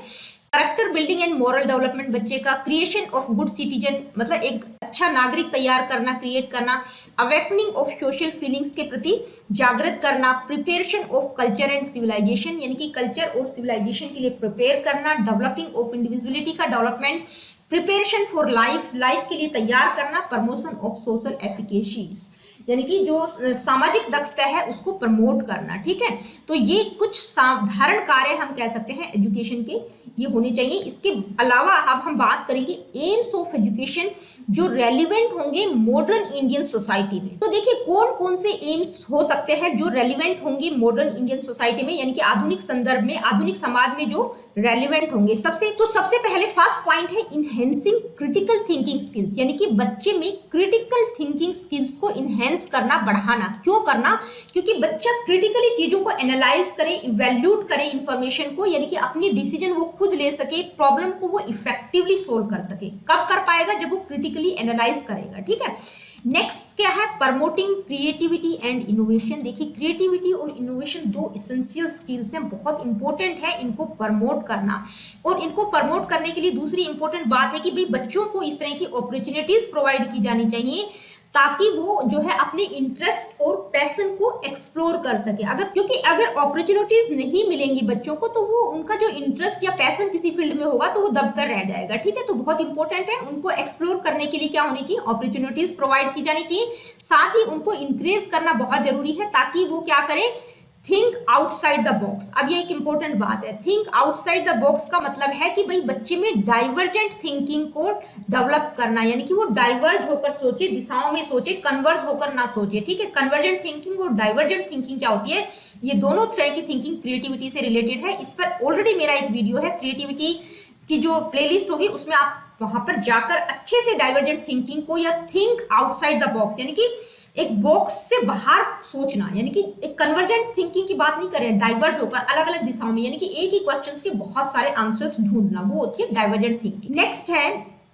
character building and moral development बच्चे का। क्रिएशन ऑफ गुड सिटीजन, मतलब एक अच्छा नागरिक तैयार करना, क्रिएट करना। अवेकनिंग ऑफ सोशल फीलिंग्स के प्रति जागृत करना। Preparation of culture and civilization, यानी कि कल्चर और सिविलाइजेशन के लिए प्रिपेयर करना। डेवलपिंग ऑफ इंडिविजुअलिटी का development. Preparation for life, life के लिए तैयार करना। प्रमोशन ऑफ सोशल एफिकेसीज, यानी कि जो सामाजिक दक्षता है उसको प्रमोट करना, ठीक है। तो ये कुछ साधारण कार्य हम कह सकते हैं एजुकेशन के ये होने चाहिए। इसके अलावा अब हम बात करेंगे एम्स ऑफ एजुकेशन जो रेलिवेंट होंगे मॉडर्न इंडियन सोसाइटी में। तो देखिए कौन कौन से एम्स हो सकते हैं जो रेलिवेंट होंगे मॉडर्न इंडियन सोसाइटी में, यानी कि आधुनिक संदर्भ में, आधुनिक समाज में जो रेलिवेंट होंगे। सबसे पहले फर्स्ट पॉइंट है इनहेंसिंग क्रिटिकल थिंकिंग स्किल्स, यानी कि बच्चे में क्रिटिकल थिंकिंग स्किल्स को इनहेंस करना, बढ़ाना। क्यों करना? क्योंकि बच्चा क्रिटिकली चीजों को एनालाइज करे, इवैल्यूएट करे इंफॉर्मेशन को, यानी कि अपनी डिसीजन वो खुद ले सके, प्रॉब्लम को वो इफेक्टिवली सोल्व कर सके। कब कर पाएगा? जब वो क्रिटिकली एनालाइज करेगा, ठीक है। नेक्स्ट क्या है? Promoting creativity and innovation. देखिए क्रिएटिविटी और इनोवेशन दो इसेंशियल स्किल्स हैं, बहुत इंपॉर्टेंट है इनको प्रमोट करना। और इनको प्रमोट करने के लिए दूसरी इंपॉर्टेंट बात है कि भाई बच्चों को इस तरह की अपॉर्चुनिटीज प्रोवाइड की जानी चाहिए ताकि वो जो है अपने इंटरेस्ट और पैशन को एक्सप्लोर कर सके। क्योंकि अगर अपॉर्चुनिटीज नहीं मिलेंगी बच्चों को तो वो उनका जो इंटरेस्ट या पैशन किसी फील्ड में होगा तो वो दबकर रह जाएगा, ठीक है। तो बहुत इंपॉर्टेंट है उनको एक्सप्लोर करने के लिए क्या होनी चाहिए? अपॉर्चुनिटीज प्रोवाइड की जानी चाहिए। साथ ही उनको इंकरेज करना बहुत जरूरी है ताकि वो क्या करे? Think outside the box. अब ये एक इंपॉर्टेंट बात है, थिंक आउटसाइड द बॉक्स का मतलब है कि भाई बच्चे में डाइवर्जेंट थिंकिंग को डेवलप करना, यानी कि वो डाइवर्ज होकर सोचे, दिशाओं में सोचे, कन्वर्ज होकर ना सोचे, ठीक है। कन्वर्जेंट थिंकिंग और डाइवर्जेंट थिंकिंग क्या होती है? ये दोनों तरह की थिंकिंग क्रिएटिविटी से रिलेटेड है। इस पर ऑलरेडी मेरा एक वीडियो है, क्रिएटिविटी की जो प्लेलिस्ट होगी उसमें आप वहां पर जाकर अच्छे से डाइवर्जेंट थिंकिंग को या थिंक आउटसाइड द बॉक्स, यानी कि एक बॉक्स से बाहर सोचना, यानी कि एक कन्वर्जेंट थिंकिंग की बात नहीं कर रहे हैं, डाइवर्ज होकर अलग अलग दिशाओं में, यानी कि एक ही क्वेश्चंस के बहुत सारे आंसर्स ढूंढना, वो होती है डाइवर्जेंट थिंकिंग। नेक्स्ट है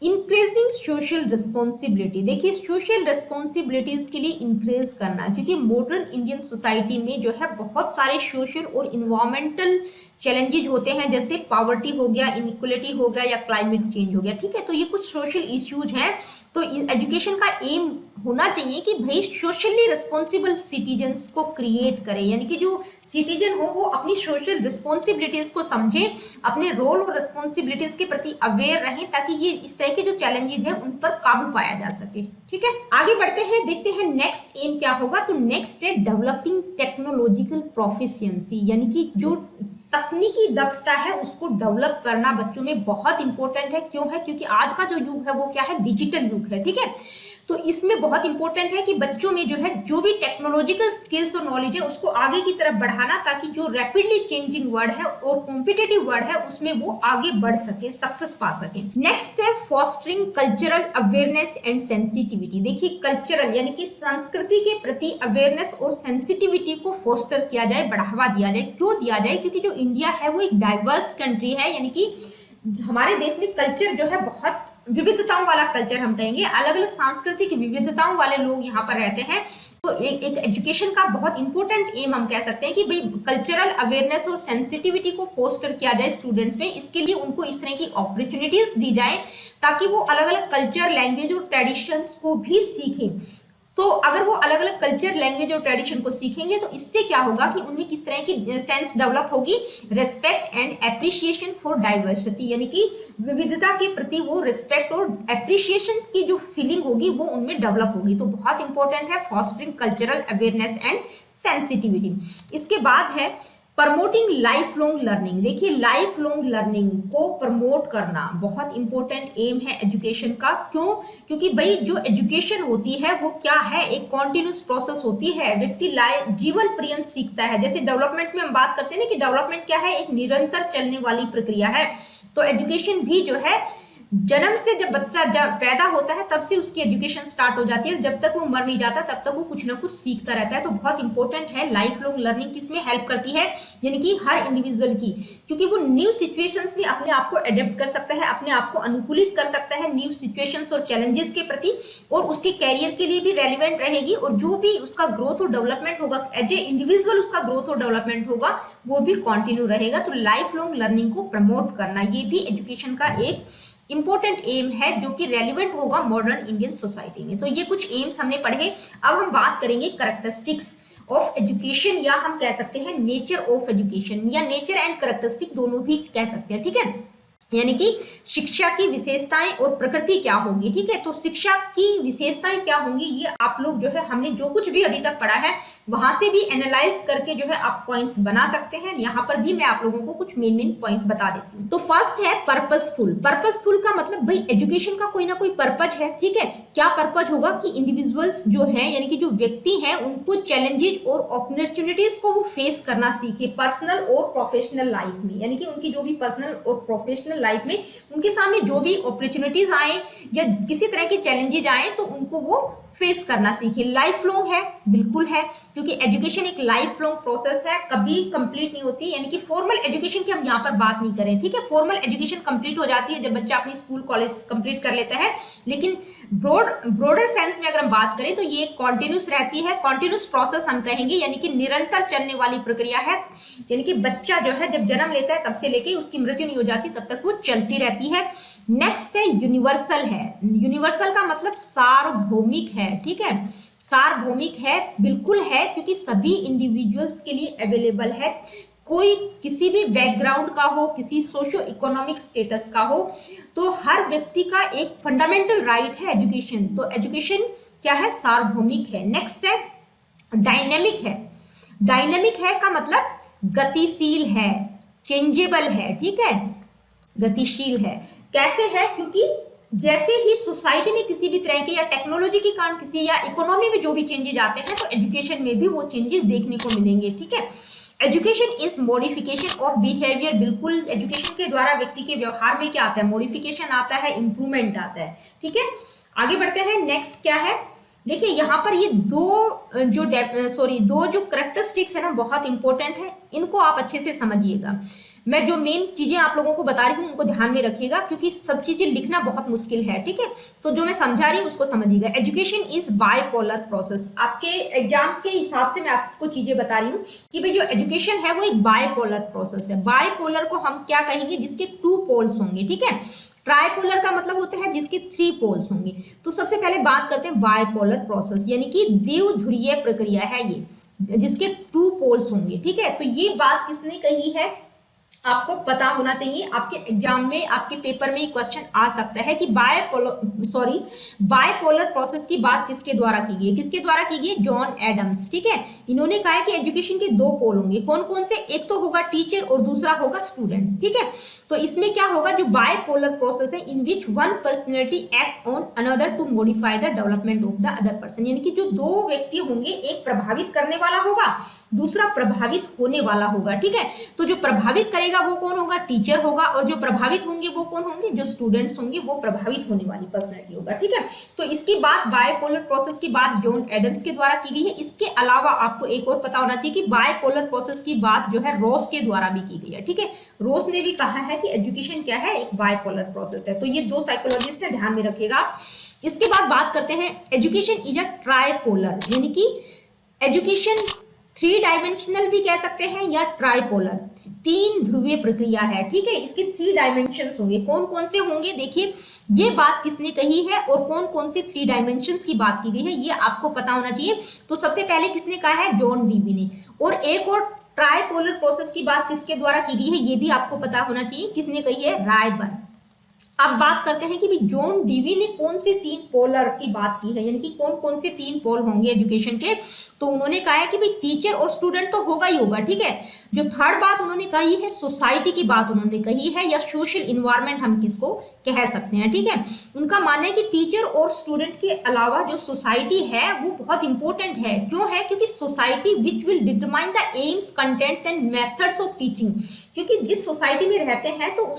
इंक्रीजिंग सोशल रिस्पॉन्सिबिलिटी। देखिए सोशल रिस्पॉन्सिबिलिटीज के लिए इंक्रीज करना, क्योंकि मॉडर्न इंडियन सोसाइटी में जो है बहुत सारे सोशल और इन्वायरमेंटल चैलेंजेज होते हैं, जैसे पॉवर्टी हो गया, इनइक्वलिटी हो गया या क्लाइमेट चेंज हो गया, ठीक है। तो ये कुछ सोशल इश्यूज हैं। तो एजुकेशन का एम होना चाहिए कि भाई सोशली रिस्पॉन्सिबल सिटीजन्स को क्रिएट करें, यानी कि जो सिटीजन हो वो अपनी सोशल रिस्पॉन्सिबिलिटीज को समझे, अपने रोल और रिस्पॉन्सिबिलिटीज के प्रति अवेयर रहें ताकि ये इस तरह के जो चैलेंजेज हैं उन पर काबू पाया जा सके, ठीक है। आगे बढ़ते हैं, देखते हैं नेक्स्ट एम क्या होगा। तो नेक्स्ट है डेवलपिंग टेक्नोलॉजिकल प्रोफिशिएंसी, यानी कि जो तकनीकी दक्षता है उसको डेवलप करना बच्चों में बहुत इंपॉर्टेंट है। क्यों है? क्योंकि आज का जो युग है वो क्या है? डिजिटल युग है, ठीक है। तो इसमें बहुत इंपॉर्टेंट है कि बच्चों में जो है जो भी टेक्नोलॉजिकल स्किल्स और नॉलेज है उसको आगे की तरफ बढ़ाना, ताकि जो रैपिडली चेंजिंग वर्ल्ड है और कॉम्पिटिटिव वर्ल्ड है उसमें वो आगे बढ़ सके, सक्सेस पा सके। नेक्स्ट है fostering cultural awareness and sensitivity. देखिए कल्चरल यानी कि संस्कृति के प्रति अवेयरनेस और सेंसिटिविटी को फोस्टर किया जाए, बढ़ावा दिया जाए। क्यों दिया जाए? क्योंकि जो इंडिया है वो एक डाइवर्स कंट्री है, यानी कि हमारे देश में कल्चर जो है बहुत विविधताओं वाला कल्चर हम कहेंगे, अलग अलग सांस्कृतिक विविधताओं वाले लोग यहाँ पर रहते हैं। तो एक एजुकेशन का बहुत इंपॉर्टेंट एम हम कह सकते हैं कि भाई कल्चरल अवेयरनेस और सेंसिटिविटी को फोस्टर किया जाए स्टूडेंट्स में। इसके लिए उनको इस तरह की अपॉर्चुनिटीज दी जाए ताकि वो अलग अलग कल्चर, लैंग्वेज और ट्रेडिशंस को भी सीखें। तो अगर वो अलग अलग कल्चर, लैंग्वेज और ट्रेडिशन को सीखेंगे तो इससे क्या होगा कि उनमें किस तरह की सेंस डेवलप होगी? Respect and appreciation for diversity, यानी कि विविधता के प्रति वो रिस्पेक्ट और एप्रिसिएशन की जो फीलिंग होगी वो उनमें डेवलप होगी। तो बहुत इंपॉर्टेंट है fostering cultural awareness and sensitivity. इसके बाद है प्रमोटिंग लाइफ लॉन्ग लर्निंग। देखिए लाइफ लॉन्ग लर्निंग को प्रमोट करना बहुत इंपॉर्टेंट एम है एजुकेशन का। क्यों? क्योंकि भाई जो एजुकेशन होती है वो क्या है? एक कॉन्टिन्यूस प्रोसेस होती है, व्यक्ति जीवन पर्यंत सीखता है। जैसे डेवलपमेंट में हम बात करते हैं ना कि डेवलपमेंट क्या है? एक निरंतर चलने वाली प्रक्रिया है। तो एजुकेशन भी जो है जन्म से जब बच्चा जब पैदा होता है तब से उसकी एजुकेशन स्टार्ट हो जाती है, जब तक वो मर नहीं जाता तब तक वो कुछ ना कुछ सीखता रहता है। तो बहुत इंपॉर्टेंट है लाइफ लॉन्ग लर्निंग। किसमें हेल्प करती है? यानी कि हर इंडिविजुअल की, क्योंकि वो न्यू सिचुएशंस में अपने आप को अडेप्ट कर सकता है, अपने आप को अनुकूलित कर सकता है न्यू सिचुएशंस और चैलेंजेस के प्रति, और उसके कैरियर के लिए भी रेलिवेंट रहेगी। और जो भी उसका ग्रोथ और डेवलपमेंट होगा एज ए इंडिविजुअल, उसका ग्रोथ और डेवलपमेंट होगा वो भी कंटिन्यू रहेगा। तो लाइफ लॉन्ग लर्निंग को प्रमोट करना ये भी एजुकेशन का एक इंपॉर्टेंट एम है जो कि रेलिवेंट होगा मॉडर्न इंडियन सोसाइटी में। तो ये कुछ एम्स हमने पढ़े। अब हम बात करेंगे कैरेक्टरिस्टिक्स ऑफ एजुकेशन, या हम कह सकते हैं नेचर ऑफ एजुकेशन, या नेचर एंड कैरेक्टरिस्टिक दोनों भी कह सकते हैं, ठीक है। यानी कि शिक्षा की विशेषताएं और प्रकृति क्या होगी। ठीक है, तो शिक्षा की विशेषताएं क्या होंगी ये आप लोग जो है हमने जो कुछ भी अभी तक पढ़ा है वहां से भी एनालाइज करके जो है आप पॉइंट्स बना सकते हैं। यहाँ पर भी मैं आप लोगों को कुछ मेन मेन पॉइंट बता देती हूँ। तो फर्स्ट है पर्पसफुल। पर्पसफुल का मतलब भाई एजुकेशन का कोई ना कोई पर्पज है। ठीक है, क्या पर्पज होगा कि इंडिविजुअल्स जो है यानी कि जो व्यक्ति हैं उनको चैलेंजेस और अपॉर्चुनिटीज को वो फेस करना सीखे पर्सनल और प्रोफेशनल लाइफ में। यानी कि उनकी जो भी पर्सनल और प्रोफेशनल लाइफ में उनके सामने जो भी अपॉर्चुनिटीज आए या किसी तरह के चैलेंजेस आए तो उनको वो फेस करना सीखे। लाइफ लॉन्ग है, बिल्कुल है, क्योंकि एजुकेशन एक लाइफ लॉन्ग प्रोसेस है, कभी कंप्लीट नहीं होती। यानी कि फॉर्मल एजुकेशन की हम यहाँ पर बात नहीं करें। ठीक है, फॉर्मल एजुकेशन कंप्लीट हो जाती है जब बच्चा अपनी स्कूल कॉलेज कंप्लीट कर लेता है, लेकिन ब्रॉडर सेंस में अगर हम बात करें तो ये कॉन्टिन्यूस रहती है। कॉन्टिन्यूस प्रोसेस हम कहेंगे, यानी कि निरंतर चलने वाली प्रक्रिया है। यानी कि बच्चा जो है जब जन्म लेता है तब से लेके उसकी मृत्यु नहीं हो जाती तब तक वो चलती रहती है। नेक्स्ट है यूनिवर्सल है। यूनिवर्सल का मतलब सार्वभौमिक है। ठीक है, सार्वभौमिक है, बिल्कुल है, क्योंकि सभी इंडिविजुअल्स के लिए अवेलेबल है। कोई किसी भी बैकग्राउंड का हो, किसी सोशो इकोनॉमिक स्टेटस का हो, तो हर व्यक्ति का एक फंडामेंटल राइट है एजुकेशन। तो एजुकेशन क्या है, सार्वभौमिक है। नेक्स्ट है डायनेमिक है। डायनेमिक है का मतलब गतिशील है, चेंजेबल है। ठीक है, गतिशील है। कैसे है, क्योंकि जैसे ही सोसाइटी में किसी भी तरह के या टेक्नोलॉजी के कारण किसी या इकोनॉमी में जो भी चेंजेस आते हैं तो एजुकेशन में भी वो चेंजेस देखने को मिलेंगे। ठीक है, education is modification of behaviour. बिल्कुल, एजुकेशन के द्वारा व्यक्ति के व्यवहार में क्या आता है, मॉडिफिकेशन आता है, इंप्रूवमेंट आता है। ठीक है, आगे बढ़ते हैं। नेक्स्ट क्या है, देखिए यहाँ पर ये दो जो करेक्टरिस्टिक्स है ना बहुत इंपॉर्टेंट है, इनको आप अच्छे से समझिएगा। मैं जो मेन चीजें आप लोगों को बता रही हूँ उनको ध्यान में रखिएगा, क्योंकि सब चीजें लिखना बहुत मुश्किल है। ठीक है, तो जो मैं समझा रही हूँ उसको समझिएगा। Education is bipolar process. आपके एग्जाम के हिसाब से मैं आपको चीजें बता रही हूँ कि भाई जो एजुकेशन है वो एक बायपोलर प्रोसेस है। बायपोलर को हम क्या कहेंगे, जिसके 2 पोल्स होंगे। ठीक है, ट्राइपोलर का मतलब होता है जिसके 3 पोल्स होंगे। तो सबसे पहले बात करते हैं बायपोलर प्रोसेस, यानी कि द्विध्रुवीय प्रक्रिया है ये, जिसके 2 पोल्स होंगे। ठीक है, तो ये बात किसने कही है आपको पता होना चाहिए। आपके एग्जाम में, आपके पेपर में क्वेश्चन आ सकता है कि बायपोलर प्रोसेस की बात किसके द्वारा की गई है। किसके द्वारा की गई है, जॉन एडम्स। ठीक है, इन्होंने कहा है कि एजुकेशन के 2 पोल होंगे। कौन कौन से, एक तो होगा टीचर और दूसरा होगा स्टूडेंट। ठीक है, तो इसमें क्या होगा, जो बायपोलर प्रोसेस है in which one personality act on another to modify the development of the other person. यानी कि जो 2 व्यक्ति होंगे, एक प्रभावित करने वाला होगा, दूसरा प्रभावित होने वाला होगा। ठीक है, तो जो प्रभावित करेगा वो कौन होगा, टीचर होगा, और जो प्रभावित होंगे वो कौन होंगे, जो स्टूडेंट्स होंगे, वो प्रभावित होने वाली पर्सनैलिटी होगा। ठीक है, तो इसकी बात बायपोलर प्रोसेस की बात जॉन एडम्स के द्वारा की गई है। इसके अलावा आपको एक और पता होना चाहिए कि बायपोलर प्रोसेस की बात जो है रॉस के द्वारा भी की गई है। ठीक है, रॉस ने भी कहा है कि एजुकेशन क्या है, एक बायपोलर प्रोसेस है। तो ये 2 साइकोलॉजिस्ट है, ध्यान में रखिएगा। इसके बाद बात करते हैं एजुकेशन इज अ ट्राइपोलर, यानी कि एजुकेशन 3 डायमेंशनल भी कह सकते हैं या ट्राइपोलर, 3 ध्रुवीय प्रक्रिया है। ठीक है, इसके 3 डायमेंशंस होंगे। कौन कौन से होंगे, देखिए ये बात किसने कही है और कौन कौन से 3 डायमेंशंस की बात की गई है ये आपको पता होना चाहिए। तो सबसे पहले किसने कहा है, जॉन डीवी ने। और एक और ट्राइपोलर प्रोसेस की बात किसके द्वारा की गई है ये भी आपको पता होना चाहिए, किसने कही है, रायबर्न। अब बात करते हैं कि भी जॉन डीवी ने कौन से 3 पोलर की बात की है, यानी कि कौन कौन से 3 पोल होंगे एजुकेशन के। तो उन्होंने कहा है कि भाई टीचर और स्टूडेंट तो होगा ही होगा। ठीक है, जो थर्ड बात उन्होंने कही है, सोसाइटी की बात उन्होंने कही है, या सोशल इन्वायरमेंट हम किसको कह सकते हैं। ठीक है, उनका मानना है कि टीचर और स्टूडेंट के अलावा जो सोसाइटी है वो बहुत इंपॉर्टेंट है। क्यों है, क्योंकि society which will determine the AIIMS, contents and methods of teaching. क्योंकि जिस सोसाइटी में रहते हैं तो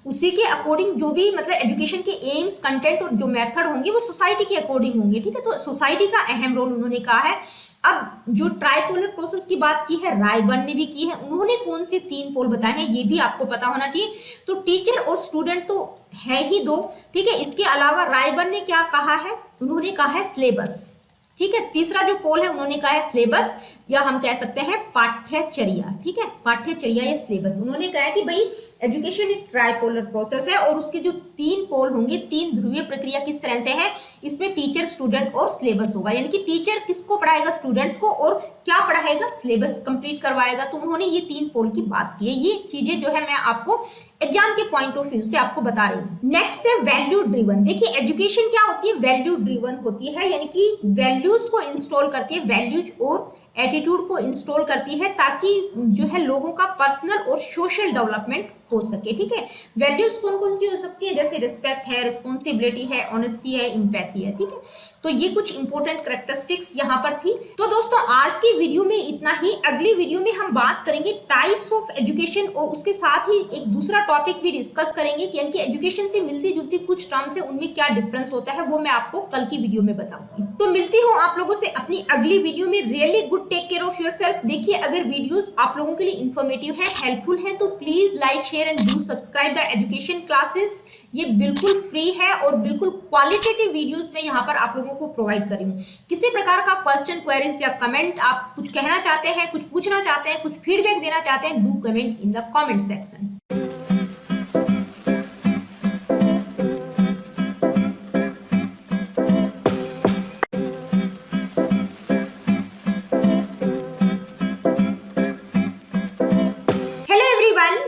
उसी के अकॉर्डिंग जो भी मतलब एजुकेशन के एम्स, कंटेंट और जो मेथड होंगे वो सोसाइटी के अकॉर्डिंग होंगे। ठीक है, तो सोसाइटी का अहम रोल उन्होंने कहा है। अब जो ट्राइपोलर प्रोसेस की बात की है रायबर्न ने भी की है। उन्होंने कौन से 3 पोल बताए हैं ये भी आपको पता होना चाहिए। तो टीचर और स्टूडेंट तो है ही 2। ठीक है, इसके अलावा रायबर्न ने क्या कहा है, उन्होंने कहा है सिलेबस। ठीक है। तीसरा जो पोल है उन्होंने कहा है सिलेबस, या हम कह सकते हैं पाठ्यचर्या। ठीक है, पाठ्यचर्या या सिलेबस। उन्होंने कहा है कि भाई एजुकेशन एक ट्राइपोलर प्रोसेस है और उसके जो 3 पोल होंगे, 3 ध्रुवीय प्रक्रिया किस तरह से है, इसमें टीचर, स्टूडेंट और सिलेबस होगा। यानी कि टीचर किसको पढ़ाएगा, स्टूडेंट्स को, और क्या पढ़ाएगा, सिलेबस कंप्लीट करवाएगा। तो उन्होंने ये 3 पोल की बात की है। ये चीजें जो है मैं आपको एग्जाम के पॉइंट ऑफ व्यू से आपको बता रही हूँ। नेक्स्ट है वैल्यू ड्रिवन। देखिए एजुकेशन क्या होती है, वैल्यू ड्रिवन होती है, यानी कि वैल्यूज को इंस्टॉल करती है, वैल्यूज और एटीट्यूड को इंस्टॉल करती है, ताकि जो है लोगों का पर्सनल और सोशल डेवलपमेंट हो सके। ठीक है, वैल्यूज कौन कौन सी हो सकती है, जैसे रिस्पेक्ट है, रिस्पॉन्सिबिलिटी है, ऑनेस्टी है, एम्पैथी है। ठीक है, तो ये कुछ इंपॉर्टेंट कैरेक्टरिस्टिक्स यहाँ पर थी। तो दोस्तों आज की वीडियो में इतना ही। अगली वीडियो में हम बात करेंगे टाइप्स ऑफ एजुकेशन और उसके साथ ही एक दूसरा टॉपिक भी डिस्कस करेंगे, यानी कि एजुकेशन से मिलती जुलती कुछ टर्म्स है, उनमें क्या डिफरेंस होता है, वो मैं आपको कल की वीडियो में बताऊंगी। तो मिलती हूँ आप लोगों से अपनी अगली वीडियो में। Really good, take care of yourself. देखिए अगर वीडियोस आप लोगों के लिए इंफॉर्मेटिव है, हेल्पफुल है, तो please like, share and do subscribe the education classes. ये बिल्कुल फ्री है और बिल्कुल क्वालिटेटिव वीडियोस में यहाँ पर आप लोगों को प्रोवाइड कर रही हूँ। किसी प्रकार का क्वेश्चन, क्वेरीज या कमेंट, आप कुछ कहना चाहते हैं, कुछ पूछना चाहते हैं, कुछ फीडबैक देना चाहते हैं, do comment in the comment section.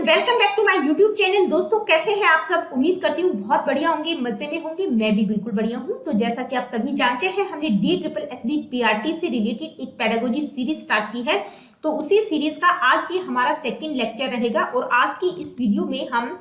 Welcome back to my YouTube channel. दोस्तों कैसे हैं आप सब, उम्मीद करती हूँ बहुत बढ़िया होंगे, मजे में होंगे। मैं भी बिल्कुल बढ़िया हूँ। तो जैसा कि आप सभी जानते हैं, हमने DSSB PRT से रिलेटेड एक पेडागोजी सीरीज स्टार्ट की है। तो उसी सीरीज का आज ये हमारा सेकंड लेक्चर रहेगा और आज की इस वीडियो में हम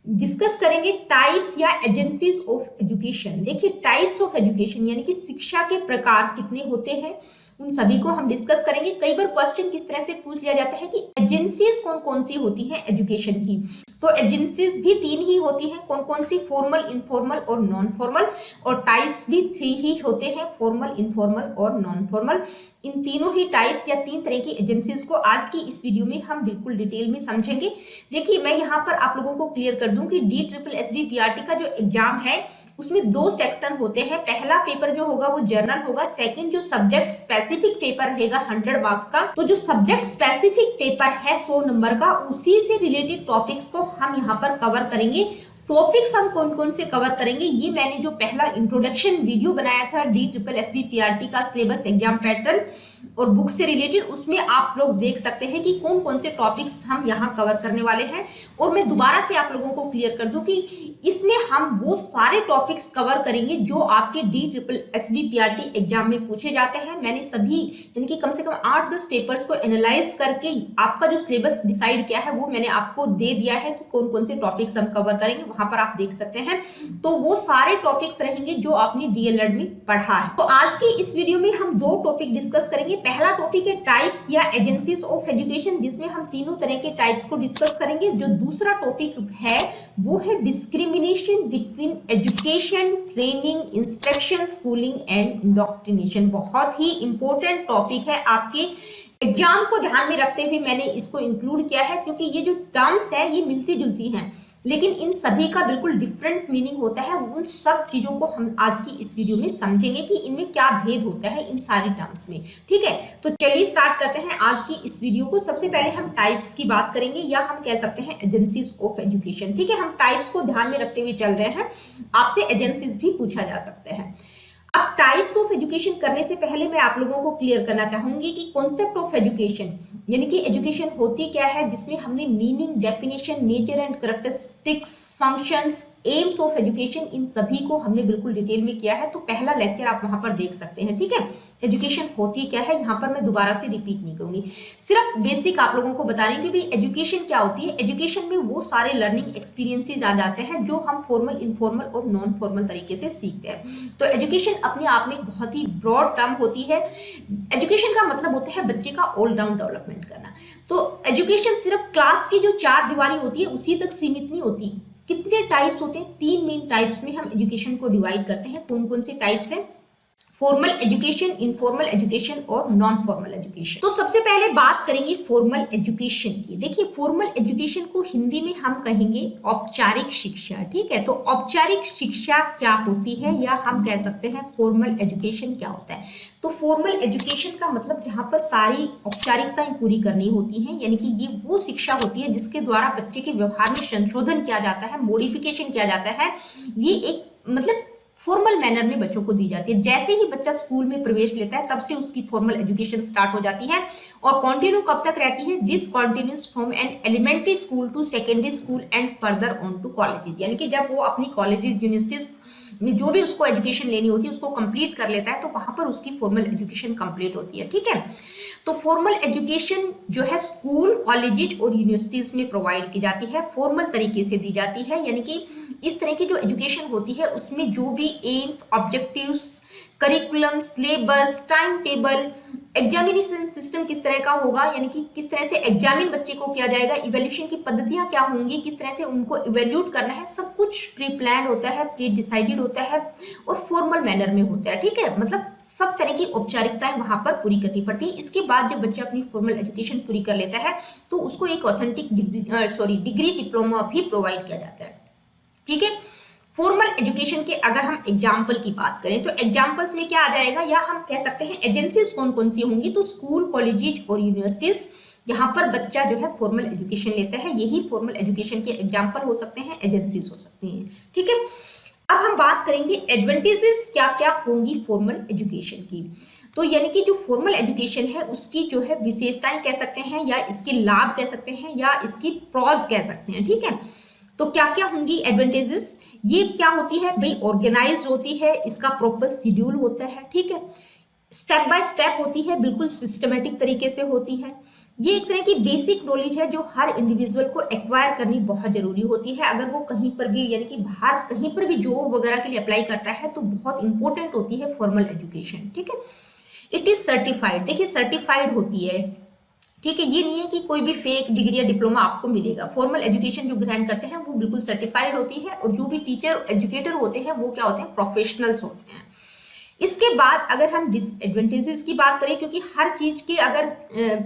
डिस्कस करेंगे टाइप्स या एजेंसीज ऑफ एजुकेशन। देखिए टाइप्स ऑफ एजुकेशन यानी कि शिक्षा के प्रकार कितने होते हैं, उन सभी को हम डिस्कस करेंगे। कई बार क्वेश्चन किस तरह से पूछ लिया जाता है कि एजेंसीज कौन कौन सी होती हैं एजुकेशन की। तो एजेंसीज भी 3 ही होती हैं, कौन कौन सी, फॉर्मल, इनफॉर्मल और नॉन फॉर्मल। और टाइप्स भी 3 ही होते हैं, फॉर्मल, इनफॉर्मल और नॉन फॉर्मल। इन तीनों ही टाइप्स या 3 तरह की एजेंसीज को आज की इस वीडियो में हम बिल्कुल डिटेल में समझेंगे। देखिए मैं यहाँ पर आप लोगों को क्लियर कर दूं कि DSSB PRT का जो एग्जाम है उसमें 2 सेक्शन होते हैं। पहला पेपर जो होगा वो जर्नल होगा, सेकंड जो सब्जेक्ट स्पेसिफिक पेपर रहेगा 100 मार्क्स का। तो जो सब्जेक्ट स्पेसिफिक पेपर है 100 नंबर का, उसी से रिलेटेड टॉपिक्स को हम यहाँ पर कवर करेंगे। टॉपिक्स हम कौन कौन से कवर करेंगे, ये मैंने जो पहला इंट्रोडक्शन वीडियो बनाया था DSSB PRT का सिलेबस, एग्जाम पैटर्न और बुक से रिलेटेड, उसमें आप लोग देख सकते हैं कि कौन कौन से टॉपिक्स हम यहाँ कवर करने वाले हैं। और मैं दोबारा से आप लोगों को क्लियर कर दूं कि इसमें हम वो सारे टॉपिक्स कवर करेंगे जो आपके DSSB PRT एग्जाम में पूछे जाते हैं। मैंने सभी यानी कि कम से कम 8-10 पेपर्स को एनालाइज करके आपका जो सिलेबस डिसाइड किया है वो मैंने आपको दे दिया है कि कौन कौन से टॉपिक्स हम कवर करेंगे, वहां पर आप देख सकते हैं। तो वो सारे टॉपिक्स रहेंगे जो आपने DLED में पढ़ा है। तो आज की इस वीडियो में हम 2 टॉपिक डिस्कस करेंगे। पहला टॉपिक है टाइप्स या एजेंसीज ऑफ एजुकेशन, जिसमें हम तीनों तरह के टाइप्स को डिस्कस करेंगे। जो दूसरा टॉपिक है वो है discrimination between education, training, instruction, schooling and indoctrination. बहुत ही इंपॉर्टेंट टॉपिक है, आपके एग्जाम को ध्यान में रखते हुए मैंने इसको इंक्लूड किया है, क्योंकि ये जो टर्म्स है ये मिलती जुलती हैं, लेकिन इन सभी का बिल्कुल डिफरेंट मीनिंग होता है। उन सब चीजों को हम आज की इस वीडियो में समझेंगे कि इनमें क्या भेद होता है इन सारी टर्म्स में। ठीक है, तो चलिए स्टार्ट करते हैं आज की इस वीडियो को। सबसे पहले हम टाइप्स की बात करेंगे, या हम कह सकते हैं एजेंसीज ऑफ एजुकेशन। ठीक है, हम टाइप्स को ध्यान में रखते हुए चल रहे हैं, आपसे एजेंसीज भी पूछा जा सकता है। अब टाइप्स ऑफ एजुकेशन करने से पहले मैं आप लोगों को क्लियर करना चाहूंगी कि कॉन्सेप्ट ऑफ एजुकेशन यानी कि एजुकेशन होती क्या है, जिसमें हमने meaning, definition, nature and characteristics, functions, aims of education, इन सभी को हमने बिल्कुल डिटेल में किया है। तो पहला लेक्चर आप वहां पर देख सकते हैं। ठीक है, एजुकेशन होती क्या है, यहाँ पर मैं दोबारा से रिपीट नहीं करूंगी, सिर्फ बेसिक आप लोगों को बता रही हूँ कि भाई एजुकेशन क्या होती है। एजुकेशन में वो सारे लर्निंग एक्सपीरियंसेस आ जाते हैं जो हम फॉर्मल, इनफॉर्मल और नॉन फॉर्मल तरीके से सीखते हैं। तो एजुकेशन अपने आप में बहुत ही ब्रॉड टर्म होती है। एजुकेशन का मतलब होता है बच्चे का ऑलराउंड डेवलपमेंट करना। तो एजुकेशन सिर्फ क्लास की जो 4 दीवारी होती है उसी तक सीमित नहीं होती। कितने टाइप्स होते हैं, 3 मेन टाइप्स में हम एजुकेशन को डिवाइड करते हैं। कौन कौन से टाइप्स हैं, फॉर्मल एजुकेशन, इनफॉर्मल एजुकेशन और नॉन फॉर्मल एजुकेशन। तो सबसे पहले बात करेंगे फॉर्मल एजुकेशन की। देखिए फॉर्मल एजुकेशन को हिंदी में हम कहेंगे औपचारिक शिक्षा, ठीक है। तो औपचारिक शिक्षा क्या होती है या हम कह सकते हैं फॉर्मल एजुकेशन क्या होता है। तो फॉर्मल एजुकेशन का मतलब जहां पर सारी औपचारिकताएं पूरी करनी होती हैं, यानी कि ये वो शिक्षा होती है जिसके द्वारा बच्चे के व्यवहार में संशोधन किया जाता है, मॉडिफिकेशन किया जाता है। ये एक मतलब फॉर्मल मैनर में बच्चों को दी जाती है। जैसे ही बच्चा स्कूल में प्रवेश लेता है तब से उसकी फॉर्मल एजुकेशन स्टार्ट हो जाती है और कंटिन्यू कब तक रहती है, this continues from an elementary school to secondary school and further on to colleges. यानी कि जब वो अपनी कॉलेजेस यूनिवर्सिटीज में जो भी उसको एजुकेशन लेनी होती है उसको कंप्लीट कर लेता है तो वहां पर उसकी फॉर्मल एजुकेशन कंप्लीट होती है, ठीक है। तो फॉर्मल एजुकेशन जो है स्कूल, कॉलेजेस और यूनिवर्सिटीज में प्रोवाइड की जाती है, फॉर्मल तरीके से दी जाती है। यानी कि इस तरह की जो एजुकेशन होती है उसमें जो भी AIIMS, objectives, curriculum, syllabus, time table, examination system किस तरह का होगा, यानी कि किस तरह से एग्जामिन बच्चे को किया जाएगा, इवैल्यूएशन की पद्धतियां क्या होंगी, किस तरह से उनको इवैल्यूएट करना है, सब कुछ प्री प्लान होता है, प्री डिसाइडेड होता है और फॉर्मल मैनर में होता है, ठीक है। मतलब सब तरह की औपचारिकताएं वहां पर पूरी करनी पड़ती है। इसके बाद जब बच्चा अपनी फॉर्मल एजुकेशन पूरी कर लेता है तो उसको एक ऑथेंटिक डिग्री डिप्लोमा भी प्रोवाइड किया जाता है, ठीक है। फॉर्मल एजुकेशन के अगर हम एग्जाम्पल की बात करें तो एग्जाम्पल्स में क्या आ जाएगा, या हम कह सकते हैं एजेंसीज कौन कौन सी होंगी। तो स्कूल, कॉलेजेस और यूनिवर्सिटीज, यहाँ पर बच्चा जो है फॉर्मल एजुकेशन लेता है, यही फॉर्मल एजुकेशन के एग्जाम्पल हो सकते हैं, एजेंसीज हो सकती हैं, ठीक है। अब हम बात करेंगे एडवांटेजेस क्या क्या होंगी फॉर्मल एजुकेशन की। तो यानी कि जो फॉर्मल एजुकेशन है उसकी जो है विशेषताएं कह सकते हैं, या इसके लाभ कह सकते हैं, या इसकी प्रॉज कह सकते हैं, ठीक है। तो क्या क्या होंगी एडवांटेजेस, ये क्या होती है भाई, ऑर्गेनाइज्ड होती है, इसका प्रॉपर शेड्यूल होता है, ठीक है, स्टेप बाय स्टेप होती है, बिल्कुल सिस्टमेटिक तरीके से होती है। ये एक तरह की बेसिक नॉलेज है जो हर इंडिविजुअल को एक्वायर करनी बहुत जरूरी होती है। अगर वो कहीं पर भी यानी कि बाहर कहीं पर भी जॉब वगैरह के लिए अप्लाई करता है तो बहुत इंपॉर्टेंट होती है फॉर्मल एजुकेशन, ठीक है। इट इज सर्टिफाइड, देखिए सर्टिफाइड होती है, ठीक है। ये नहीं है कि कोई भी फेक डिग्री या डिप्लोमा आपको मिलेगा। फॉर्मल एजुकेशन जो ग्रहण करते हैं वो बिल्कुल सर्टिफाइड होती है और जो भी टीचर एजुकेटर होते हैं वो क्या होते हैं, प्रोफेशनल्स होते हैं। इसके बाद अगर हम डिसएडवांटेजेस की बात करें, क्योंकि हर चीज के अगर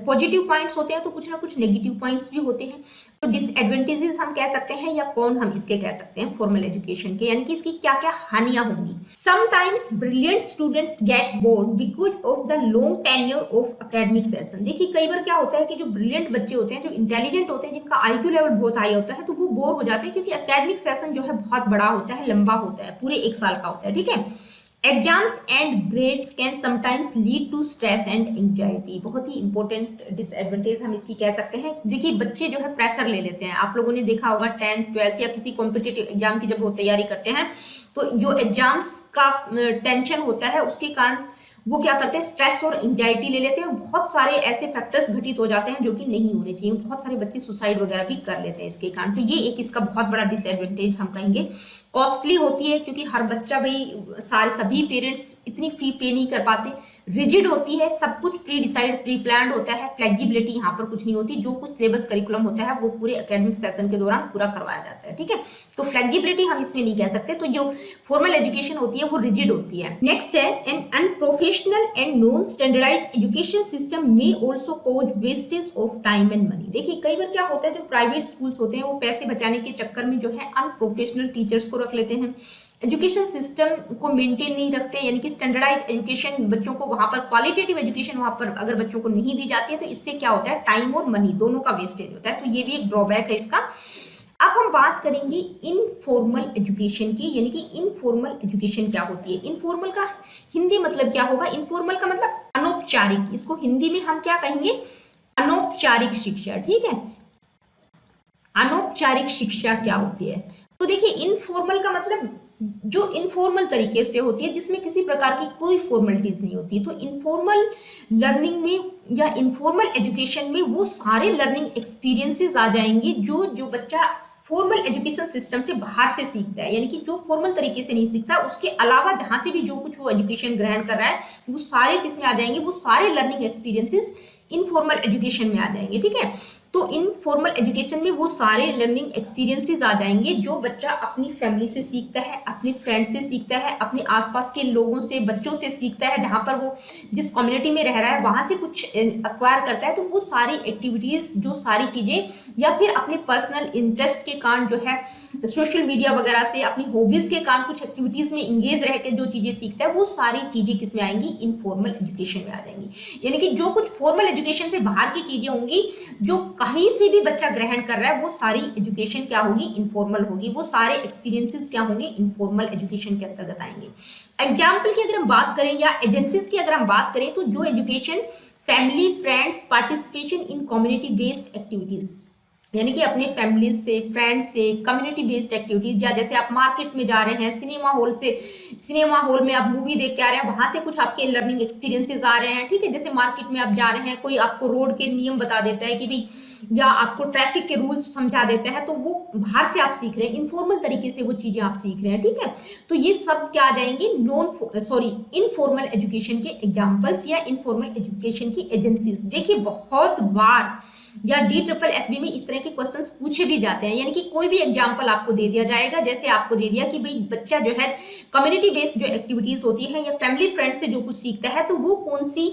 पॉजिटिव पॉइंट्स होते हैं तो कुछ ना कुछ नेगेटिव पॉइंट्स भी होते हैं। तो डिसएडवांटेजेस हम कह सकते हैं या कौन हम इसके कह सकते हैं फॉर्मल एजुकेशन के, यानी कि इसकी क्या क्या हानियां होंगी। Sometimes brilliant students get bored because of the long tenure of academic session. देखिए कई बार क्या होता है कि जो ब्रिलियंट बच्चे होते हैं, जो इंटेलिजेंट होते हैं, जिनका आईक्यू लेवल बहुत हाई होता है, तो वो बोर हो जाते हैं क्योंकि एकेडमिक सेशन जो है बहुत बड़ा होता है, लंबा होता है, पूरे 1 साल का होता है, ठीक है। Exams and grades can sometimes lead to stress and anxiety, बहुत ही इंपॉर्टेंट डिसएडवांटेज हम इसकी कह सकते हैं। देखिए बच्चे जो है प्रेशर ले लेते हैं, आप लोगों ने देखा होगा 10th 12th या किसी कॉम्पिटिटिव एग्जाम की जब वो तैयारी करते हैं तो जो एग्जाम्स का टेंशन होता है उसके कारण वो क्या करते हैं, स्ट्रेस और एंजाइटी ले लेते हैं। बहुत सारे ऐसे फैक्टर्स घटित हो जाते हैं जो कि नहीं होने चाहिए। बहुत सारे बच्चे सुसाइड वगैरह भी कर लेते हैं इसके कारण। तो ये एक इसका बहुत बड़ा डिसएडवांटेज हम कहेंगे। कॉस्टली होती है क्योंकि हर बच्चा भाई सभी पेरेंट्स इतनी फी पे नहीं कर पाते। रिजिड होती है, सब कुछ प्री डिसाइड प्री प्लान होता है। फ्लेक्सिबिलिटी यहाँ पर कुछ नहीं होती, जो कुछ सिलेबस करिकुलम होता है वो पूरे एकेडमिक सेशन के दौरान पूरा करवाया जाता है, ठीक है। तो फ्लेक्सिबिलिटी हम इसमें नहीं कह सकते। तो जो फॉर्मल एजुकेशन होती है वो रिजिड होती है। नेक्स्ट है an unprofessional and non standardised education system में also cause wastage of time and money. देखिए कई बार क्या होता है, जो प्राइवेट स्कूल्स होते हैं वो पैसे बचाने के चक्कर में जो है अनप्रोफेशनल टीचर्स को रख लेते हैं, एजुकेशन सिस्टम को मेंटेन नहीं रखते, यानी कि स्टैंडर्डाइज एजुकेशन बच्चों को वहां पर क्वालिटेटिव एजुकेशन वहां पर अगर बच्चों को नहीं दी जाती है तो इससे क्या होता है, टाइम और मनी दोनों का वेस्टेज होता है। तो ये भी एक ड्रॉबैक है इसका। अब हम बात करेंगे इनफॉर्मल एजुकेशन की, यानी कि इनफॉर्मल एजुकेशन क्या होती है। इनफॉर्मल का हिंदी मतलब क्या होगा, इनफॉर्मल का मतलब अनौपचारिक, इसको हिंदी में हम क्या कहेंगे, अनौपचारिक शिक्षा, ठीक है। अनौपचारिक शिक्षा क्या होती है, तो देखिए इनफॉर्मल का मतलब जो इनफॉर्मल तरीके से होती है, जिसमें किसी प्रकार की कोई फॉर्मेलिटीज नहीं होती। तो इनफॉर्मल लर्निंग में या इनफॉर्मल एजुकेशन में वो सारे लर्निंग एक्सपीरियंसेस आ जाएंगे जो बच्चा फॉर्मल एजुकेशन सिस्टम से बाहर से सीखता है, यानी कि जो फॉर्मल तरीके से नहीं सीखता, उसके अलावा जहां से भी जो कुछ वो एजुकेशन ग्रहण कर रहा है वो सारे किस में आ जाएंगे, वो सारे लर्निंग एक्सपीरियंसेस इनफॉर्मल एजुकेशन में आ जाएंगे, ठीक है। तो इनफॉर्मल एजुकेशन में वो सारे लर्निंग एक्सपीरियंसेस आ जाएंगे जो बच्चा अपनी फैमिली से सीखता है, अपने फ्रेंड से सीखता है, अपने आसपास के लोगों से, बच्चों से सीखता है, जहाँ पर वो जिस कम्युनिटी में रह रहा है वहाँ से कुछ एक्वायर करता है। तो वो सारी एक्टिविटीज़, जो सारी चीज़ें, या फिर अपने पर्सनल इंटरेस्ट के कारण जो है सोशल मीडिया वगैरह से, अपनी हॉबीज़ के कारण कुछ एक्टिविटीज़ में इंगेज रह के जो चीज़ें सीखता है, वो सारी चीज़ें किस में आएंगी? इनफॉर्मल एजुकेशन में आ जाएंगी। यानी कि जो कुछ फॉर्मल एजुकेशन से बाहर की चीज़ें होंगी, जो कहीं से भी बच्चा ग्रहण कर रहा है, वो सारी एजुकेशन क्या होगी? इनफॉर्मल होगी। वो सारे एक्सपीरियंसेस क्या होंगे? इनफॉर्मल एजुकेशन के अंतर्गत आएंगे। एग्जाम्पल की अगर हम बात करें या एजेंसीज की अगर हम बात करें, तो जो education family, friends, participation in community based activities, यानी कि अपने फैमिली से, फ्रेंड्स से, कम्युनिटी बेस्ड एक्टिविटीज, या जैसे आप मार्केट में जा रहे हैं, सिनेमा हॉल में आप मूवी देख के आ रहे हैं, वहां से कुछ आपके लर्निंग एक्सपीरियंसेस आ रहे हैं, ठीक है। जैसे मार्केट में आप जा रहे हैं, कोई आपको रोड के नियम बता देता है कि भाई, या आपको ट्रैफिक के रूल्स समझा देता है, तो वो बाहर से आप सीख रहे हैं, इनफॉर्मल तरीके से वो चीजें आप सीख रहे हैं, ठीक है। तो ये सब क्या आ जाएंगे? इनफॉर्मल एजुकेशन के एग्जाम्पल्स या इनफॉर्मल एजुकेशन की एजेंसीज। देखिए बहुत बार या DSSB में इस तरह के क्वेश्चंस पूछे भी जाते हैं, यानी कि कोई भी एग्जांपल आपको दे दिया जाएगा, जैसे आपको दे दिया कि भाई बच्चा जो है कम्युनिटी बेस्ड जो एक्टिविटीज होती है या फैमिली फ्रेंड से जो कुछ सीखता है, तो वो कौन सी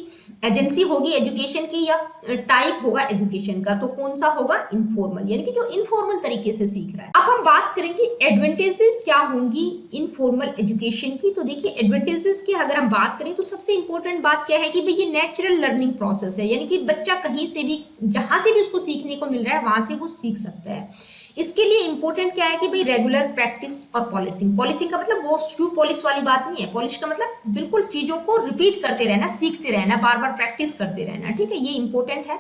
एजेंसी होगी एजुकेशन की, या टाइप होगा एजुकेशन का, तो कौन सा होगा? इनफॉर्मल, यानी कि जो इनफॉर्मल तरीके से सीख रहा है। अब हम बात करेंगे एडवांटेजेस क्या होंगी इनफॉर्मल एजुकेशन की। तो देखिए एडवांटेजेस की अगर हम बात करें, तो सबसे इंपॉर्टेंट बात क्या है कि भाई ये नेचुरल लर्निंग प्रोसेस है, यानी कि बच्चा कहीं से भी, जहां से भी उसको सीखने को मिल रहा है, वहां से वो सीख सकता है। इसके लिए इंपॉर्टेंट क्या है कि भाई रेगुलर प्रैक्टिस और पॉलिशिंग का मतलब वो शू पॉलिश वाली बात नहीं है। पॉलिश का मतलब बिल्कुल चीजों को रिपीट करते रहना, सीखते रहना, बार बार प्रैक्टिस करते रहना, ठीक है, ये इंपॉर्टेंट है।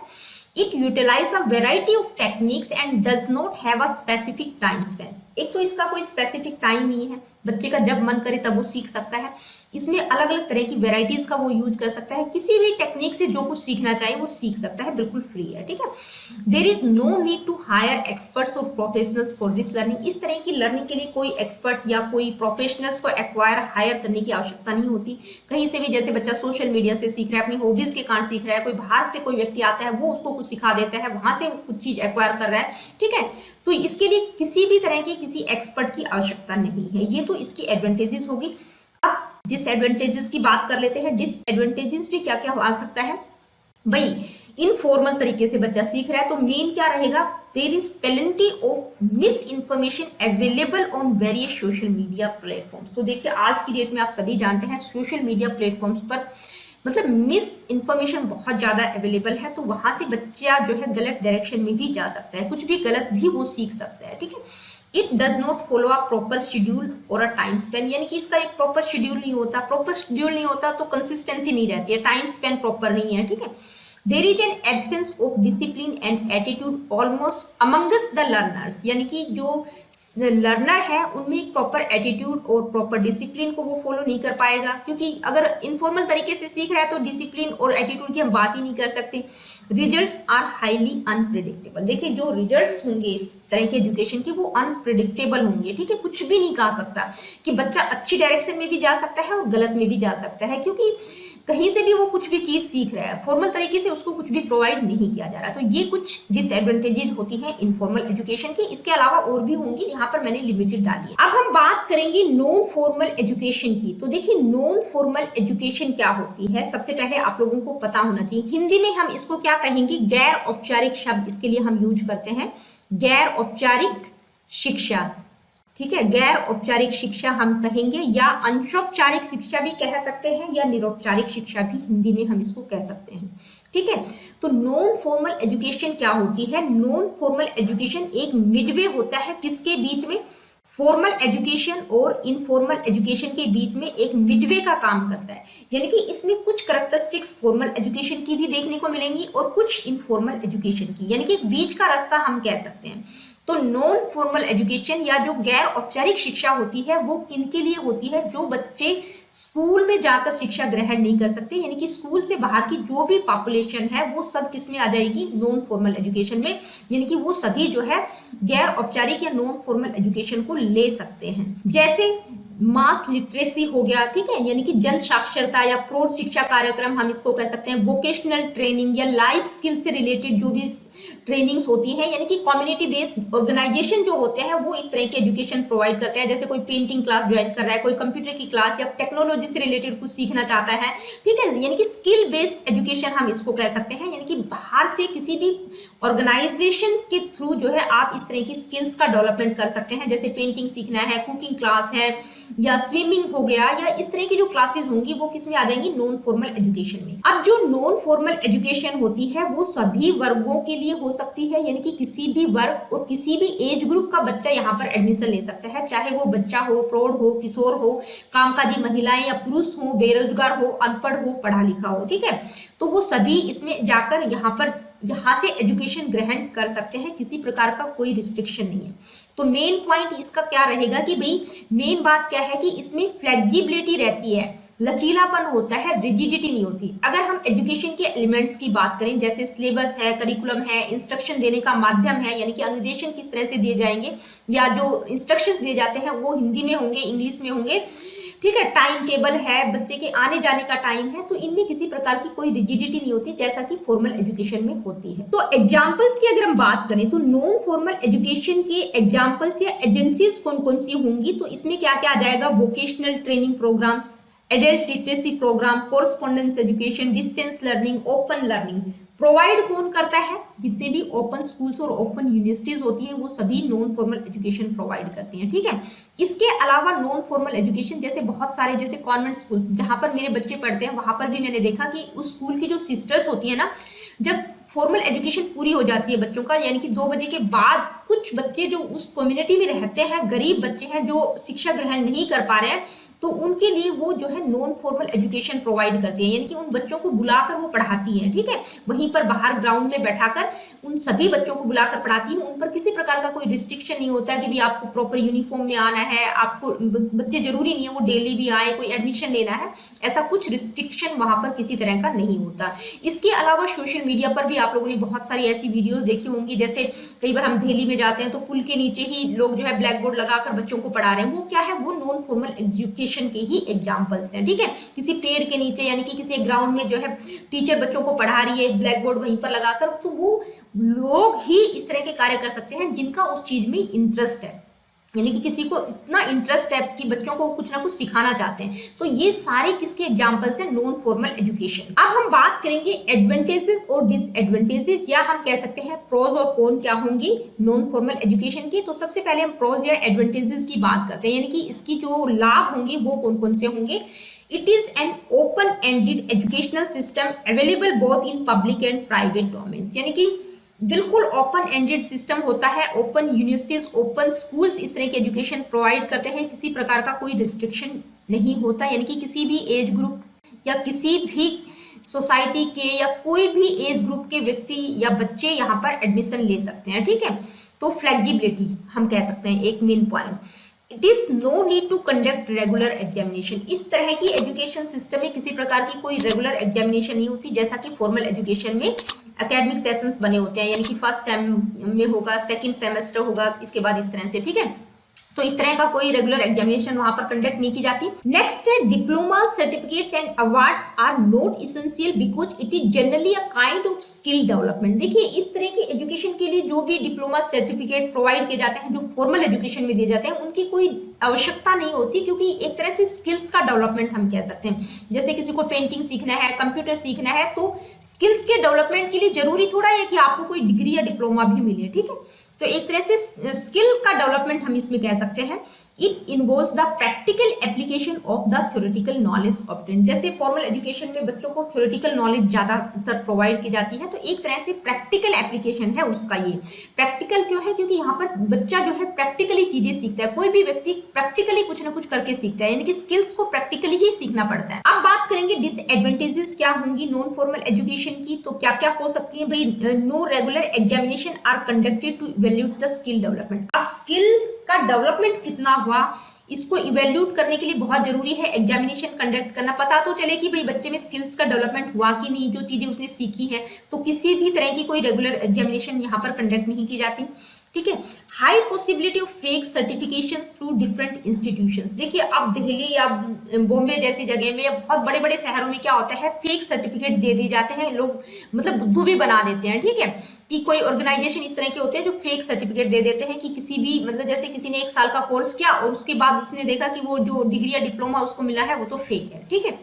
It utilize a variety of techniques and does not have a specific time span. एक तो इसका कोई स्पेसिफिक टाइम नहीं है, बच्चे का जब मन करे तब वो सीख सकता है। इसमें अलग अलग तरह की वेराइटीज का वो यूज कर सकता है, किसी भी टेक्निक से जो कुछ सीखना चाहे वो सीख सकता है, बिल्कुल फ्री है, ठीक है। There is no need to hire experts और प्रोफेशनल्स फॉर दिस लर्निंग। इस तरह की लर्निंग के लिए कोई एक्सपर्ट या कोई प्रोफेशनल्स को एक्वायर हायर करने की आवश्यकता नहीं होती। कहीं से भी, जैसे बच्चा सोशल मीडिया से सीख रहा है, अपनी हॉबीज के कारण सीख रहा है, कोई बाहर से कोई व्यक्ति आता है, वो उसको कुछ सिखा देता है, वहां से कुछ चीज एक्वायर कर रहा है, ठीक है। तो इसके लिए किसी भी तरह के किसी एक्सपर्ट की आवश्यकता नहीं है। ये तो इसकी एडवांटेजेस होगी। अब डिसएडवांटेजेस की बात कर लेते हैं। डिसएडवांटेजेस भी क्या क्या आ सकता है भाई? इनफॉर्मल तरीके से बच्चा सीख रहा है, तो मेन क्या रहेगा? There is plenty of misinformation available on various social media platform. तो देखिए आज की डेट में आप सभी जानते हैं सोशल मीडिया प्लेटफॉर्म्स पर मतलब मिस इन्फॉर्मेशन बहुत ज्यादा अवेलेबल है, तो वहां से बच्चा जो है गलत डायरेक्शन में भी जा सकता है, कुछ भी गलत भी वो सीख सकता है, ठीक है। It does not follow a proper schedule और अ टाइम स्पेन, यानी कि इसका एक प्रॉपर शेड्यूल नहीं होता। प्रॉपर शेड्यूल नहीं होता तो कंसिस्टेंसी नहीं रहती है, टाइम स्पेन प्रॉपर नहीं है, ठीक है। There is an absence of discipline and attitude almost amongst the learners, यानी कि जो लर्नर है उनमें एक प्रॉपर एटीट्यूड और प्रॉपर डिसिप्लिन को वो फॉलो नहीं कर पाएगा, क्योंकि अगर इनफॉर्मल तरीके से सीख रहा है तो डिसिप्लिन और एटीट्यूड की हम बात ही नहीं कर सकते। Results are highly unpredictable. देखिए जो रिजल्ट्स होंगे इस तरह के एजुकेशन के वो अनप्रिडिक्टेबल होंगे, ठीक है। कुछ भी नहीं कहा सकता कि बच्चा अच्छी डायरेक्शन में भी जा सकता है और गलत में भी जा सकता है, क्योंकि कहीं से भी वो कुछ भी चीज सीख रहा है, फॉर्मल तरीके से उसको कुछ भी प्रोवाइड नहीं किया जा रहा। तो ये कुछ डिसएडवांटेजेस होती हैं इनफॉर्मल एजुकेशन की। इसके अलावा और भी होंगी, यहाँ पर मैंने लिमिटेड डाली है। अब हम बात करेंगे नॉन फॉर्मल एजुकेशन की। तो देखिए नॉन फॉर्मल एजुकेशन क्या होती है, सबसे पहले आप लोगों को पता होना चाहिए। हिंदी में हम इसको क्या कहेंगे? गैर औपचारिक शब्द इसके लिए हम यूज करते हैं, गैर औपचारिक शिक्षा, ठीक है। गैर औपचारिक शिक्षा हम कहेंगे, या अंशौपचारिक शिक्षा भी कह सकते हैं, या निरौपचारिक शिक्षा भी हिंदी में हम इसको कह सकते हैं, ठीक है। तो नॉन फॉर्मल एजुकेशन क्या होती है? नॉन फॉर्मल एजुकेशन एक मिडवे होता है, किसके बीच में? फॉर्मल एजुकेशन और इनफॉर्मल एजुकेशन के बीच में एक मिडवे का काम करता है, यानी कि इसमें कुछ करैक्टरिस्टिक्स फॉर्मल एजुकेशन की भी देखने को मिलेंगी और कुछ इनफॉर्मल एजुकेशन की, यानी कि एक बीच का रास्ता हम कह सकते हैं। तो नॉन फॉर्मल एजुकेशन या जो गैर औपचारिक शिक्षा होती है वो किनके लिए होती है? जो बच्चे स्कूल में जाकर शिक्षा ग्रहण नहीं कर सकते, यानी कि स्कूल से बाहर की जो भी पॉपुलेशन है वो सब किस में आ जाएगी? नॉन फॉर्मल एजुकेशन में, यानी कि वो सभी जो है गैर औपचारिक या नॉन फॉर्मल एजुकेशन को ले सकते हैं। जैसे मास लिटरेसी हो गया, ठीक है, यानी कि जन साक्षरता या प्रौढ़ शिक्षा कार्यक्रम हम इसको कह सकते हैं। वोकेशनल ट्रेनिंग या लाइफ स्किल से रिलेटेड जो भी ट्रेनिंग्स होती हैं, यानी कि कम्युनिटी बेस्ड ऑर्गेनाइजेशन जो होते हैं वो इस तरह की एजुकेशन प्रोवाइड करते हैं। जैसे कोई पेंटिंग क्लास ज्वाइन कर रहा है, कोई कंप्यूटर की क्लास या टेक्नोलॉजी से रिलेटेड कुछ सीखना चाहता है, ठीक है, यानी कि स्किल बेस्ड एजुकेशन हम इसको कह सकते हैं। यानी कि बाहर से किसी भी ऑर्गेनाइजेशन के थ्रू जो है आप इस तरह की स्किल्स का डेवलपमेंट कर सकते हैं। जैसे पेंटिंग सीखना है, कुकिंग क्लास है, या स्विमिंग हो गया, या इस तरह की जो क्लासेस होंगी वो किस में आ जाएंगी, नॉन फॉर्मल एजुकेशन में। अब जो नॉन फॉर्मल एजुकेशन होती है वो सभी वर्गों के लिए हो सकती है, यानी कि किसी भी वर्ग और किसी भी एज ग्रुप का बच्चा यहाँ पर एडमिशन ले सकता है, चाहे वो बच्चा हो, प्रौढ़ हो, किशोर हो, कामकाजी महिलाएं या पुरुष हो, बेरोजगार हो, अनपढ़ हो, पढ़ा लिखा हो, ठीक है। तो वो सभी इसमें जाकर यहाँ से एजुकेशन ग्रहण कर सकते हैं, किसी प्रकार का कोई रिस्ट्रिक्शन नहीं है। तो मेन पॉइंट इसका क्या रहेगा कि भाई मेन बात क्या है कि इसमें फ्लेक्सिबिलिटी रहती है, लचीलापन होता है, रिजिडिटी नहीं होती। अगर हम एजुकेशन के एलिमेंट्स की बात करें, जैसे सिलेबस है, करिकुलम है, इंस्ट्रक्शन देने का माध्यम है, यानी कि अनुदेशन किस तरह से दिए जाएंगे, या जो इंस्ट्रक्शन दिए जाते हैं वो हिंदी में होंगे, इंग्लिश में होंगे, ठीक है, टाइम टेबल है, बच्चे के आने जाने का टाइम है, तो इनमें किसी प्रकार की कोई रिजिडिटी नहीं होती जैसा कि फॉर्मल एजुकेशन में होती है। तो एग्जांपल्स की अगर हम बात करें तो नॉन फॉर्मल एजुकेशन के एग्जांपल्स या एजेंसीज कौन कौन सी होंगी, तो इसमें क्या क्या आ जाएगा, vocational training programmes, adult literacy programme, correspondence education, distance learning, open learning. Provide कौन करता है, जितने भी ओपन स्कूल्स और ओपन यूनिवर्सिटीज होती हैं वो सभी नॉन फॉर्मल एजुकेशन प्रोवाइड करती हैं, ठीक है। इसके अलावा नॉन फॉर्मल एजुकेशन जैसे बहुत सारे, जैसे कॉन्वेंट स्कूल जहां पर मेरे बच्चे पढ़ते हैं वहां पर भी मैंने देखा कि उस स्कूल की जो सिस्टर्स होती है ना, जब फॉर्मल एजुकेशन पूरी हो जाती है बच्चों का, यानी कि 2 बजे के बाद कुछ बच्चे जो उस कम्युनिटी में रहते हैं, गरीब बच्चे हैं जो शिक्षा ग्रहण नहीं कर पा रहे हैं, तो उनके लिए वो जो है नॉन फॉर्मल एजुकेशन प्रोवाइड करती है, यानी कि उन बच्चों को बुलाकर वो पढ़ाती है, ठीक है। वहीं पर बाहर ग्राउंड में बैठाकर उन सभी बच्चों को बुलाकर पढ़ाती है। उन पर किसी प्रकार का कोई रिस्ट्रिक्शन नहीं होता कि भी आपको प्रॉपर यूनिफॉर्म में आना है, आपको बच्चे जरूरी नहीं है वो डेली भी आए, कोई एडमिशन लेना है, ऐसा कुछ रिस्ट्रिक्शन वहां पर किसी तरह का नहीं होता। इसके अलावा सोशल मीडिया पर भी आप लोगों ने बहुत सारी ऐसी वीडियोस देखी होंगी, जैसे कई बार हम दिल्ली में जाते हैं तो पुल के नीचे ही लोग जो है ब्लैक बोर्ड लगाकर बच्चों को पढ़ा रहे हैं, वो क्या है, वो नॉन फॉर्मल एजुकेशन के ही एग्जांपल्स हैं, ठीक है। किसी पेड़ के नीचे, यानी कि किसी ग्राउंड में जो है टीचर बच्चों को पढ़ा रही है, ब्लैक बोर्ड वहीं पर लगाकर, तो वो लोग ही इस तरह के कार्य कर सकते हैं जिनका उस चीज में इंटरेस्ट है, यानी कि किसी को इतना इंटरेस्ट है कि बच्चों को कुछ ना कुछ सिखाना चाहते हैं। तो ये सारे किसके एग्जांपल्स हैं, नॉन फॉर्मल एजुकेशन। अब हम बात करेंगे एडवांटेजेस और डिसएडवांटेजेस, या हम कह सकते हैं प्रोज और कॉन क्या होंगी नॉन फॉर्मल एजुकेशन की। तो सबसे पहले हम प्रोज या एडवांटेजेस की बात करते हैं, यानी कि इसकी जो लाभ होंगे वो कौन कौन से होंगे। It is an open ended educational system available both in public and private domains, यानी कि बिल्कुल ओपन एंडेड सिस्टम होता है। ओपन यूनिवर्सिटीज, ओपन स्कूल्स इस तरह की एजुकेशन प्रोवाइड करते हैं, किसी प्रकार का कोई रिस्ट्रिक्शन नहीं होता, यानी कि किसी भी एज ग्रुप या किसी भी सोसाइटी के या कोई भी एज ग्रुप के व्यक्ति या बच्चे यहाँ पर एडमिशन ले सकते हैं, ठीक है। तो फ्लेक्सिबिलिटी हम कह सकते हैं एक main point. It is no need to conduct regular examination, इस तरह की एजुकेशन सिस्टम में किसी प्रकार की कोई रेगुलर एग्जामिनेशन नहीं होती, जैसा कि फॉर्मल एजुकेशन में एकेडमिक सेशंस बने होते हैं, यानी कि फर्स्ट सेम में होगा, सेकंड सेमेस्टर होगा, इसके बाद इस तरह से, ठीक है। तो इस तरह का कोई रेगुलर एग्जामिनेशन वहां पर कंडक्ट नहीं की जाती। नेक्स्ट है diploma certificates and awards are not essential because it is generally a kind of skill development. देखिए इस तरह की एजुकेशन के लिए जो भी डिप्लोमा सर्टिफिकेट प्रोवाइड किए जाते हैं, जो फॉर्मल एजुकेशन में दिए जाते हैं, उनकी कोई आवश्यकता नहीं होती, क्योंकि एक तरह से स्किल्स का डेवलपमेंट हम कह सकते हैं। जैसे किसी को पेंटिंग सीखना है, कंप्यूटर सीखना है, तो स्किल्स के डेवलपमेंट के लिए जरूरी थोड़ा है कि आपको कोई डिग्री या डिप्लोमा भी मिले, ठीक है। तो एक तरह से स्किल का डेवलपमेंट हम इसमें कह सकते हैं। It involve the practical application of the theoretical knowledge obtain. जैसे फॉर्मल एजुकेशन में बच्चों को थ्योरेटिकल नॉलेज ज्यादातर प्रोवाइड की जाती है, तो एक तरह से प्रैक्टिकल एप्लीकेशन है उसका। ये प्रैक्टिकल क्यों है, क्योंकि यहाँ पर बच्चा जो है प्रैक्टिकली चीजें सीखता है, कोई भी व्यक्ति प्रैक्टिकली कुछ ना कुछ करके सीखता है, यानी कि स्किल्स को प्रैक्टिकली ही सीखना पड़ता है। अब बात करेंगे डिसएडवांटेजेस क्या होंगी नॉन फॉर्मल एजुकेशन की, तो क्या क्या हो सकती है भाई। No regular examination are conducted to evaluate the skill development. अब स्किल का डेवलपमेंट कितना हुआ, इसको इवेल्यूट करने के लिए बहुत जरूरी है एग्जामिनेशन कंडक्ट करना। पता तो चले कि भाई बच्चे में स्किल्स का डेवलपमेंट हुआ कि नहीं, जो चीजें उसने सीखी हैं। तो किसी भी तरह की कोई रेगुलर एग्जामिनेशन यहाँ पर कंडक्ट नहीं की जाती। ठीक है। High possibility of fake certifications through different institutions. देखिए अब दिल्ली या बॉम्बे जैसी जगह में या बहुत बड़े बड़े शहरों में क्या होता है, फेक सर्टिफिकेट दे दिए जाते हैं, लोग मतलब बुद्धू भी बना देते हैं, ठीक है, कि कोई ऑर्गेनाइजेशन इस तरह के होते हैं जो फेक सर्टिफिकेट दे देते हैं कि किसी भी मतलब जैसे किसी ने 1 साल का कोर्स किया और उसके बाद उसने देखा कि वो जो डिग्री या डिप्लोमा उसको मिला है वो तो फेक है, ठीक है।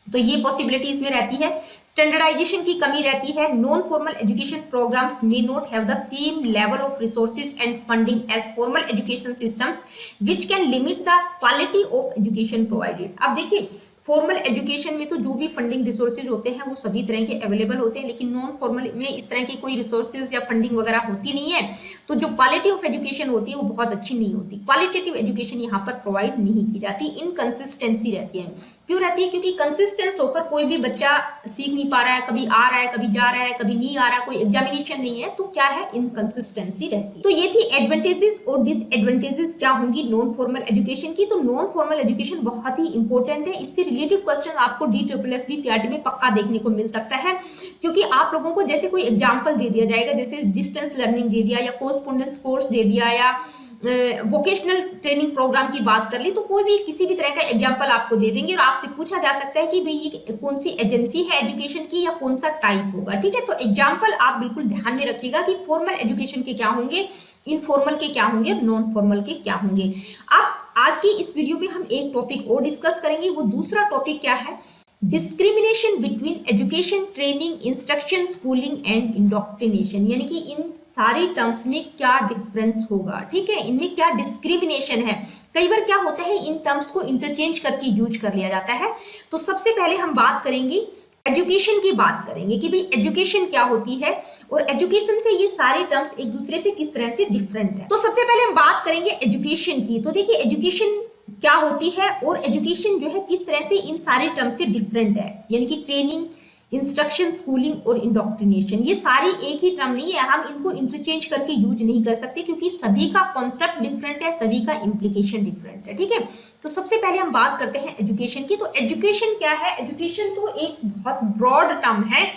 तो ये पॉसिबिलिटी इसमें रहती है। स्टैंडर्डाइजेशन की कमी रहती है। Non formal education programmes may not have the same level of resources and funding as formal education systems which can limit the quality of education provided. अब देखिए फॉर्मल एजुकेशन में तो जो भी फंडिंग रिसोर्सेज होते हैं वो सभी तरह के अवेलेबल होते हैं, लेकिन नॉन फॉर्मल में इस तरह की कोई रिसोर्सेज या फंडिंग वगैरह होती नहीं है, तो जो क्वालिटी ऑफ एजुकेशन होती है वो बहुत अच्छी नहीं होती। क्वालिटेटिव एजुकेशन यहाँ पर प्रोवाइड नहीं की जाती, इनकंसिस्टेंसी रहती है। क्यों रहती है? क्योंकि कंसिस्टेंस होकर कोई भी बच्चा सीख नहीं पा रहा है, कभी आ रहा है, कभी जा रहा है, कभी नहीं आ रहा, कोई एग्जामिनेशन नहीं है, तो क्या है, इनकंसिस्टेंसी रहती है। तो ये थी एडवांटेजेस और डिसएडवांटेजेस क्या होंगी नॉन फॉर्मल एजुकेशन की। तो नॉन फॉर्मल एजुकेशन बहुत ही इंपॉर्टेंट है, इससे रिलेटेड क्वेश्चन आपको DSSB PRT में पक्का देखने को मिल सकता है, क्योंकि आप लोगों को जैसे कोई एग्जाम्पल दे दिया जाएगा, जैसे डिस्टेंस लर्निंग दे दिया या कोर्सपोंडेंस कोर्स दे दिया या वोकेशनल ट्रेनिंग प्रोग्राम की बात कर ली, तो कोई भी किसी भी तरह का एग्जांपल आपको दे देंगे और आपसे पूछा जा सकता है कि भाई ये कौन सी एजेंसी है एजुकेशन की या कौन सा टाइप होगा, ठीक है। तो एग्जांपल आप बिल्कुल ध्यान में रखिएगा कि फॉर्मल एजुकेशन के क्या होंगे, इनफॉर्मल के क्या होंगे, नॉन फॉर्मल के क्या होंगे। अब आज की इस वीडियो में हम एक टॉपिक और डिस्कस करेंगे, वो दूसरा टॉपिक क्या है, discrimination between education, training, instruction, schooling and indoctrination, यानी कि इन सारी टर्म्स में क्या डिफरेंस होगा, ठीक है, इनमें क्या डिस्क्रिमिनेशन है। कई बार क्या होता है, इन टर्म्स को इंटरचेंज करके यूज कर लिया जाता है। तो सबसे पहले हम बात करेंगे एजुकेशन की, बात करेंगे कि भाई एजुकेशन क्या होती है और एजुकेशन से ये सारे टर्म्स एक दूसरे से किस तरह से डिफरेंट है। तो सबसे पहले हम बात करेंगे एजुकेशन की। तो देखिए एजुकेशन क्या होती है और एजुकेशन जो है किस तरह से इन सारे टर्म से डिफरेंट है, यानी कि ट्रेनिंग, इंस्ट्रक्शन, स्कूलिंग और इंडोक्ट्रिनेशन, ये सारी एक ही टर्म नहीं है, हम इनको इंटरचेंज करके यूज नहीं कर सकते क्योंकि सभी का कॉन्सेप्ट डिफरेंट है, सभी का इम्प्लीकेशन डिफरेंट है, ठीक है। तो सबसे पहले हम बात करते हैं एजुकेशन की। तो एजुकेशन क्या है, एजुकेशन तो एक बहुत ब्रॉड टर्म है,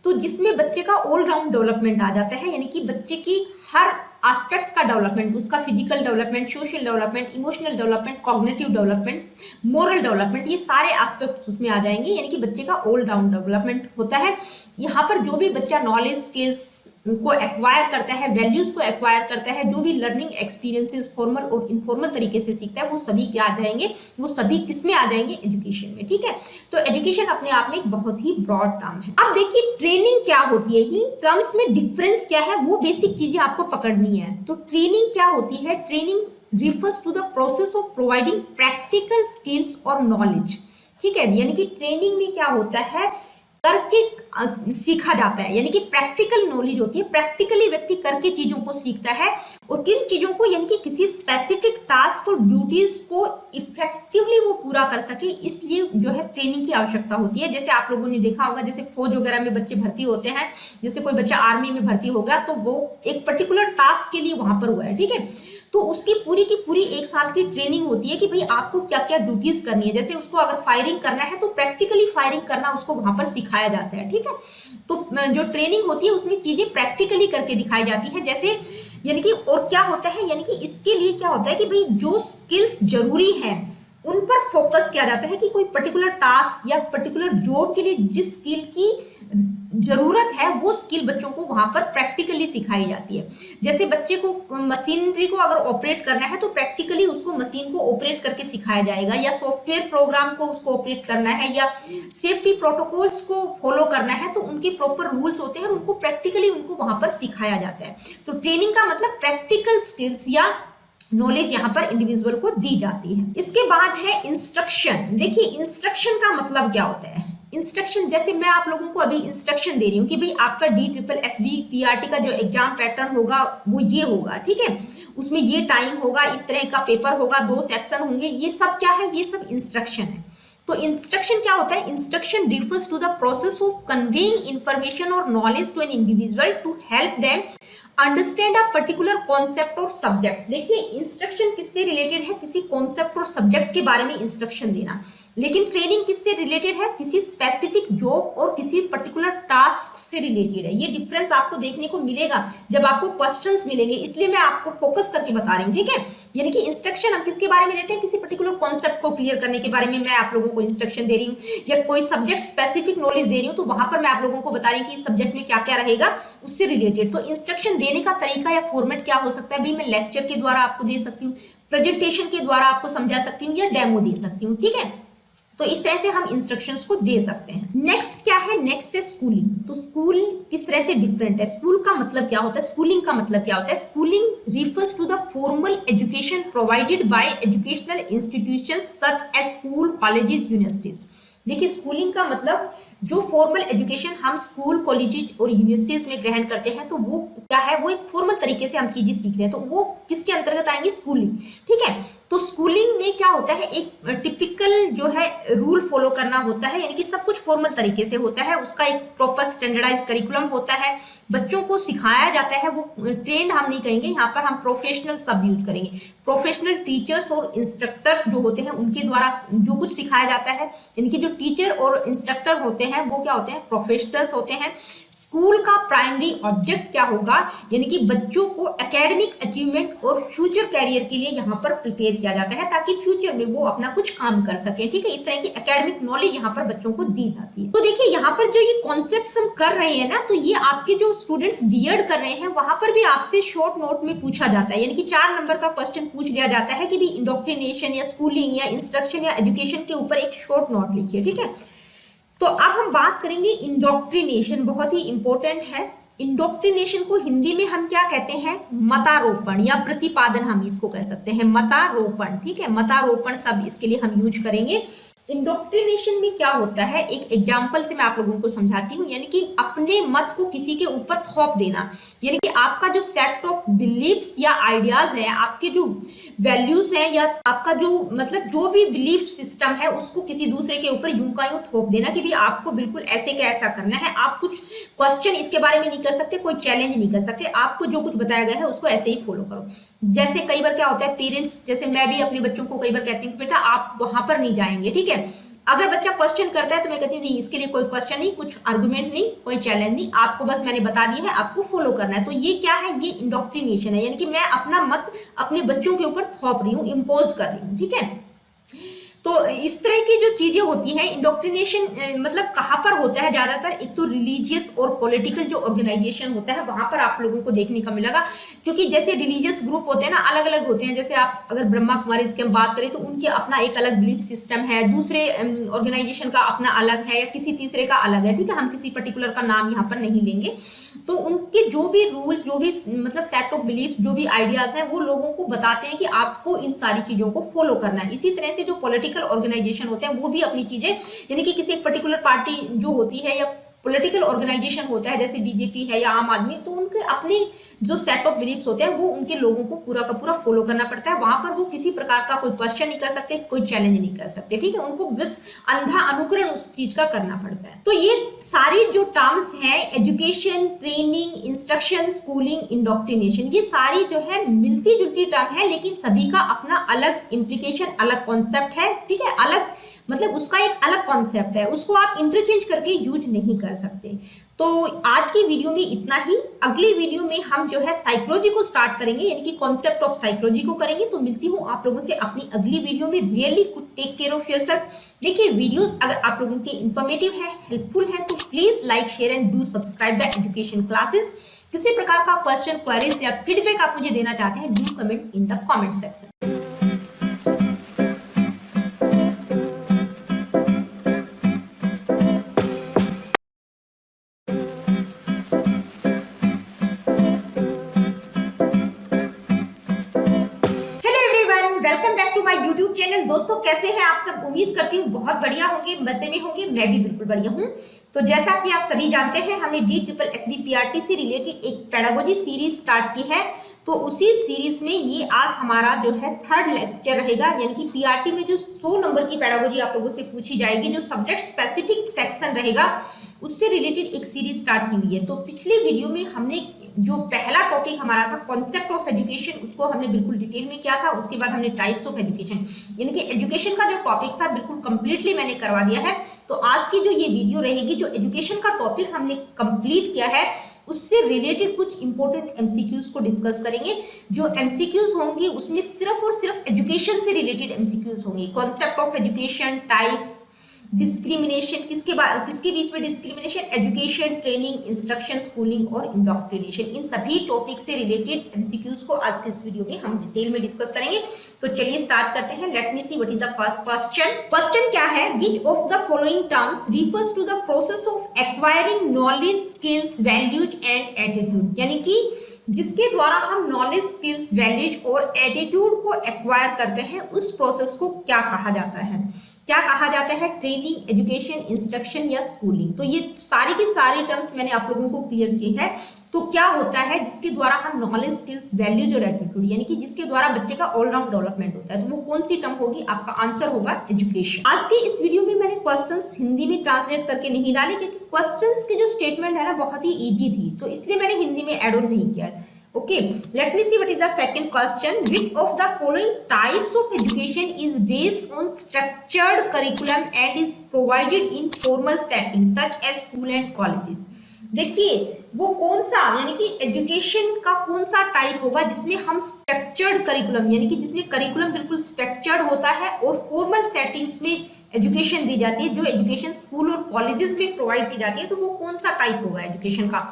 तो जिसमें बच्चे का ऑल राउंड डेवलपमेंट आ जाता है, यानी कि बच्चे की हर एस्पेक्ट का डेवलपमेंट, उसका physical development, social development, emotional development, cognitive development, moral development, ये सारे एस्पेक्ट्स उसमें आ जाएंगे, यानी कि बच्चे का ऑल राउंड डेवलपमेंट होता है। यहाँ पर जो भी बच्चा नॉलेज, स्किल्स को एक्वायर करता है, वैल्यूज को एक्वायर करता है, जो भी लर्निंग एक्सपीरियंसेस फॉर्मल और इनफॉर्मल तरीके से सीखता है, वो सभी क्या आ जाएंगे, वो सभी किस में आ जाएंगे, एजुकेशन में, ठीक है। तो एजुकेशन अपने आप में एक बहुत ही ब्रॉड टर्म है। अब देखिए ट्रेनिंग क्या होती है, इन टर्म्स में डिफरेंस क्या है, वो बेसिक चीजें आपको पकड़नी है। तो ट्रेनिंग क्या होती है, training refers to the process of providing practical skills और नॉलेज, ठीक है। यानी कि ट्रेनिंग में क्या होता है, करके सीखा जाता है, यानी कि प्रैक्टिकल नॉलेज होती है, प्रैक्टिकली व्यक्ति करके चीजों को सीखता है और किन चीजों को, यानी कि किसी स्पेसिफिक टास्क और ड्यूटीज को इफेक्टिवली वो पूरा कर सके, इसलिए जो है ट्रेनिंग की आवश्यकता होती है। जैसे आप लोगों ने देखा होगा, जैसे फौज वगैरह में बच्चे भर्ती होते हैं, जैसे कोई बच्चा आर्मी में भर्ती हो गया तो वो एक पर्टिकुलर टास्क के लिए वहां पर हुआ है, ठीक है, तो उसकी पूरी की पूरी 1 साल की ट्रेनिंग होती है कि भाई आपको क्या क्या ड्यूटीज करनी है। जैसे उसको अगर फायरिंग करना है तो प्रैक्टिकली फायरिंग करना उसको वहां पर सिखाया जाता है, ठीक है। तो जो ट्रेनिंग होती है उसमें चीजें प्रैक्टिकली करके दिखाई जाती है, जैसे यानी कि और क्या होता है, यानी कि इसके लिए क्या होता है कि भाई जो स्किल्स जरूरी है उन पर फोकस किया जाता है कि कोई पर्टिकुलर टास्क या पर्टिकुलर जॉब के लिए जिस स्किल की जरूरत है वो स्किल बच्चों को वहां पर प्रैक्टिकली सिखाई जाती है। जैसे बच्चे को मशीनरी को अगर ऑपरेट करना है तो प्रैक्टिकली उसको मशीन को ऑपरेट करके सिखाया जाएगा, या सॉफ्टवेयर प्रोग्राम को उसको ऑपरेट करना है, या सेफ्टी प्रोटोकॉल्स को फॉलो करना है तो उनके प्रॉपर रूल्स होते हैं और उनको प्रैक्टिकली उनको वहां पर सिखाया जाता है। तो ट्रेनिंग का मतलब प्रैक्टिकल स्किल्स या नॉलेज यहाँ पर इंडिविजुअल को दी जाती है। इसके बाद है इंस्ट्रक्शन। देखिए इंस्ट्रक्शन का मतलब क्या होता है, इंस्ट्रक्शन जैसे मैं आप लोगों को अभी इंस्ट्रक्शन दे रही हूँ कि भाई आपका DSSB PRT का जो एग्जाम पैटर्न होगा वो ये होगा, ठीक है, उसमें ये टाइम होगा, इस तरह का पेपर होगा, 2 सेक्शन होंगे, ये सब क्या है, ये सब इंस्ट्रक्शन है। तो इंस्ट्रक्शन क्या होता है, instruction refers to the process of conveying information और knowledge to an individual to help them understand a particular concept और सब्जेक्ट। देखिए इंस्ट्रक्शन किससे रिलेटेड है, किसी कॉन्सेप्ट और सब्जेक्ट के बारे में इंस्ट्रक्शन देना, लेकिन ट्रेनिंग किससे रिलेटेड है, किसी स्पेसिफिक जॉब और किसी पर्टिकुलर टास्क से रिलेटेड है। ये डिफरेंस आपको देखने को मिलेगा जब आपको क्वेश्चंस मिलेंगे, इसलिए मैं आपको फोकस करके बता रही हूँ, ठीक है। यानी कि इंस्ट्रक्शन हम किसके बारे में देते हैं, किसी पर्टिकुलर कॉन्सेप्ट को क्लियर करने के बारे में मैं आप लोगों को इंस्ट्रक्शन दे रही हूँ, या कोई सब्जेक्ट स्पेसिफिक नॉलेज दे रही हूँ, तो वहां पर मैं आप लोगों को बता रही हूँ कि इस सब्जेक्ट में क्या क्या रहेगा उससे रिलेटेड। तो इंस्ट्रक्शन देने का तरीका या फॉर्मेट क्या हो सकता है, भी मैं लेक्चर के द्वारा आपको दे सकती हूँ, प्रेजेंटेशन के द्वारा आपको समझा सकती हूँ, या डेमो दे सकती हूँ, ठीक है। तो इस तरह से हम इंस्ट्रक्शंस को दे सकते हैं। नेक्स्ट क्या है, नेक्स्ट है स्कूलिंग। तो स्कूल किस तरह से डिफरेंट है, स्कूल का मतलब क्या होता है, स्कूलिंग का मतलब क्या होता है। Schooling refers to the formal education provided by educational institutions such as school, colleges, universities. देखिए स्कूलिंग का मतलब जो फॉर्मल एजुकेशन हम स्कूल, कॉलेजेस और यूनिवर्सिटीज में ग्रहण करते हैं, तो वो क्या है, वो एक फॉर्मल तरीके से हम चीजें सीख रहे हैं, तो वो किसके अंतर्गत आएंगे, स्कूलिंग, ठीक है। तो स्कूलिंग में क्या होता है, एक टिपिकल जो है रूल फॉलो करना होता है, यानी कि सब कुछ फॉर्मल तरीके से होता है, उसका एक प्रॉपर स्टैंडर्डाइज करिकुलम होता है, बच्चों को सिखाया जाता है, वो ट्रेंड हम नहीं कहेंगे, यहाँ पर हम प्रोफेशनल शब्द यूज करेंगे। प्रोफेशनल टीचर्स और इंस्ट्रक्टर्स जो होते हैं उनके द्वारा जो कुछ सिखाया जाता है, यानी कि जो टीचर और इंस्ट्रक्टर होते हैं वो क्या होते हैं, प्रोफेशनल्स होते हैं। स्कूल का प्राइमरी ऑब्जेक्ट क्या होगा, यानी कि बच्चों को एकेडमिक अचीवमेंट और फ्यूचर कैरियर के लिए यहाँ पर प्रिपेयर किया जाता है, ताकि फ्यूचर में वो अपना कुछ काम कर सके, ठीक है। इस तरह की एकेडमिक नॉलेज यहाँ पर बच्चों को दी जाती है। तो देखिए यहाँ पर जो ये कॉन्सेप्ट्स हम कर रहे हैं ना, तो ये आपके जो स्टूडेंट्स बीएड कर रहे हैं वहां पर भी आपसे शॉर्ट नोट में पूछा जाता है, यानी कि 4 नंबर का क्वेश्चन पूछ लिया जाता है कि भी इंडोक्ट्रिनेशन या स्कूलिंग या इंस्ट्रक्शन या एजुकेशन के ऊपर एक शॉर्ट नोट लिखिए, ठीक है। तो अब हम बात करेंगे इंडोक्ट्रिनेशन, बहुत ही इंपॉर्टेंट है। इंडोक्ट्रिनेशन को हिंदी में हम क्या कहते हैं, मतारोपण या प्रतिपादन हम इसको कह सकते हैं, मतारोपण, ठीक है। मतारोपण शब्द इसके लिए हम यूज करेंगे। इंडोक्ट्रिनेशन में क्या होता है, एक एग्जाम्पल से मैं आप लोगों को समझाती हूँ, यानी कि अपने मत को किसी के ऊपर थोप देना, यानी कि आपका जो सेट ऑफ बिलीफ्स या आइडियाज है, आपके जो वैल्यूज हैं, या आपका जो मतलब जो भी बिलीफ सिस्टम है, उसको किसी दूसरे के ऊपर यूं का यूं थोप देना कि भी आपको बिल्कुल ऐसे का ऐसा करना है। आप कुछ क्वेश्चन इसके बारे में नहीं कर सकते, कोई चैलेंज नहीं कर सकते, आपको जो कुछ बताया गया है उसको ऐसे ही फॉलो करो। जैसे कई बार क्या होता है, पेरेंट्स, जैसे मैं भी अपने बच्चों को कई बार कहती हूँ बेटा आप वहां पर नहीं जाएंगे, ठीक है। अगर बच्चा क्वेश्चन करता है तो मैं कहती हूँ नहीं, इसके लिए कोई क्वेश्चन नहीं, कुछ आर्गुमेंट नहीं, कोई चैलेंज नहीं, आपको बस मैंने बता दिया है, आपको फॉलो करना है। तो ये क्या है, ये इंडोक्ट्रिनेशन है, यानी कि मैं अपना मत अपने बच्चों के ऊपर थोप रही हूँ, इम्पोज कर रही हूँ, ठीक है। तो इस तरह की जो चीजें होती हैं, इंडोक्ट्रिनेशन मतलब कहाँ पर होता है ज्यादातर, एक तो रिलीजियस और पॉलिटिकल जो ऑर्गेनाइजेशन होता है वहां पर आप लोगों को देखने का मिलेगा, क्योंकि जैसे रिलीजियस ग्रुप होते हैं ना, अलग अलग होते हैं। जैसे आप अगर ब्रह्मा कुमारी इसकी हम बात करें तो उनके अपना एक अलग बिलीफ सिस्टम है, दूसरे ऑर्गेनाइजेशन का अपना अलग है, या किसी तीसरे का अलग है, ठीक है। हम किसी पर्टिकुलर का नाम यहाँ पर नहीं लेंगे। तो उनके जो भी रूल, जो भी मतलब सेट ऑफ बिलीफ, जो भी आइडियाज हैं, वो लोगों को बताते हैं कि आपको इन सारी चीजों को फॉलो करना है। इसी तरह से जो पॉलिटिकल ऑर्गेनाइजेशन होते हैं वो भी अपनी चीजें, यानी कि किसी एक पर्टिकुलर पार्टी जो होती है या पॉलिटिकल ऑर्गेनाइजेशन होता है, जैसे बीजेपी है या आम आदमी, तो उनके अपनी जो सेट ऑफ बिलीफ्स होते हैं वो उनके लोगों को पूरा का पूरा फॉलो करना पड़ता है। वहां पर वो किसी प्रकार का कोई क्वेश्चन नहीं कर सकते, कोई चैलेंज नहीं कर सकते, ठीक है। उनको बस अंधा अनुकरण उस चीज का करना पड़ता है। तो ये सारी जो टर्म्स हैं, education, training, instruction, schooling, indoctrination, ये सारी जो है मिलती जुलती टर्म है, लेकिन सभी का अपना अलग इम्प्लीकेशन, अलग कॉन्सेप्ट है, ठीक है। अलग मतलब उसका एक अलग कॉन्सेप्ट है, उसको आप इंटरचेंज करके यूज नहीं कर सकते। तो आज की वीडियो में इतना ही। अगली वीडियो में हम जो है साइकोलॉजी को स्टार्ट करेंगे, यानी कि कॉन्सेप्ट ऑफ साइकोलॉजी को करेंगे। तो मिलती हूँ आप लोगों से अपनी अगली वीडियो में। Really good, take care of yourself. देखिए वीडियोस अगर आप लोगों की इंफॉर्मेटिव है, हेल्पफुल है, तो please like, share and do subscribe the education classes. किसी प्रकार का क्वेश्चन, क्वेरीज या फीडबैक आप मुझे देना चाहते हैं, do comment in the comment section. YouTube channel. दोस्तों कैसे हैं आप सब, उम्मीद करती हूँ बहुत बढ़िया होंगे, मजे में होंगे। मैं भी बिल्कुल बढ़िया हूँ। तो जैसा कि आप सभी जानते हैं, हमने DSSB-PRT से रिलेटेड एक पेडागोजी सीरीज स्टार्ट की है। तो उसी सीरीज में ये आज हमारा जो है 3rd लेक्चर रहेगा, यानी कि PRT में जो 100 नंबर की पेडागोजी आप लोगों से पूछी जाएगी, जो सब्जेक्ट स्पेसिफिक सेक्शन रहेगा, उससे रिलेटेड एक सीरीज स्टार्ट की हुई है। तो पिछले वीडियो में हमने जो पहला टॉपिक हमारा था कॉन्सेप्ट ऑफ एजुकेशन, उसको हमने बिल्कुल डिटेल में किया था। उसके बाद हमने टाइप्स ऑफ एजुकेशन, यानी कि एजुकेशन का जो टॉपिक था बिल्कुल कंप्लीटली मैंने करवा दिया है। तो आज की जो ये वीडियो रहेगी, जो एजुकेशन का टॉपिक हमने कंप्लीट किया है उससे रिलेटेड कुछ इंपॉर्टेंट एमसीक्यूज को डिस्कस करेंगे। जो एमसीक्यूज होंगे उसमें सिर्फ और सिर्फ एजुकेशन से रिलेटेड एमसीक्यूज होंगे। Concept of education, types, discrimination, किसके बीच में discrimination, education, training, instruction, schooling और इंडोक्ट्रिनेशन, इन सभी टॉपिक से रिलेटेड एमसीक्यूज को आज के इस वीडियो में हम डिटेल में डिस्कस करेंगे। तो चलिए स्टार्ट करते हैं। Let me see what is the first question. Question क्या है? Which of the following terms refers to the process of acquiring knowledge, skills, values and attitude, यानी कि जिसके द्वारा हम नॉलेज, स्किल्स, वैल्यूज और एटीट्यूड को एक्वायर करते हैं, उस प्रोसेस को क्या कहा जाता है? क्या कहा जाता है? ट्रेनिंग, एजुकेशन, इंस्ट्रक्शन या स्कूलिंग। तो ये सारी की सारी टर्म्स मैंने आप लोगों को क्लियर की है। तो क्या होता है जिसके द्वारा हम नॉलेज, स्किल्स, वैल्यूज और एटीट्यूड, यानी कि जिसके द्वारा बच्चे का ऑलराउंड डेवलपमेंट होता है, तो वो कौन सी टर्म होगी? आपका आंसर होगा एजुकेशन। आज के इस वीडियो में मैंने क्वेश्चंस हिंदी में ट्रांसलेट करके नहीं डाले, क्योंकि क्वेश्चंस के जो स्टेटमेंट है ना बहुत ही ईजी थी, तो इसलिए मैंने हिंदी में एड ऑन नहीं किया। Okay, let me see what is the second question. Which of the following types of education is based on structured curriculum and is provided in formal settings such as school and colleges? देखिए वो कौन सा, यानी कि education का कौन सा type होगा जिसमें हम स्ट्रक्चर्ड करिकुलम, यानी कि जिसमें करिकुलम बिल्कुल स्ट्रक्चर्ड होता है और फॉर्मल सेटिंग्स में एजुकेशन दी जाती है, जो एजुकेशन स्कूल और कॉलेजेस में प्रोवाइड की जाती है, तो वो कौन सा टाइप होगा एजुकेशन का?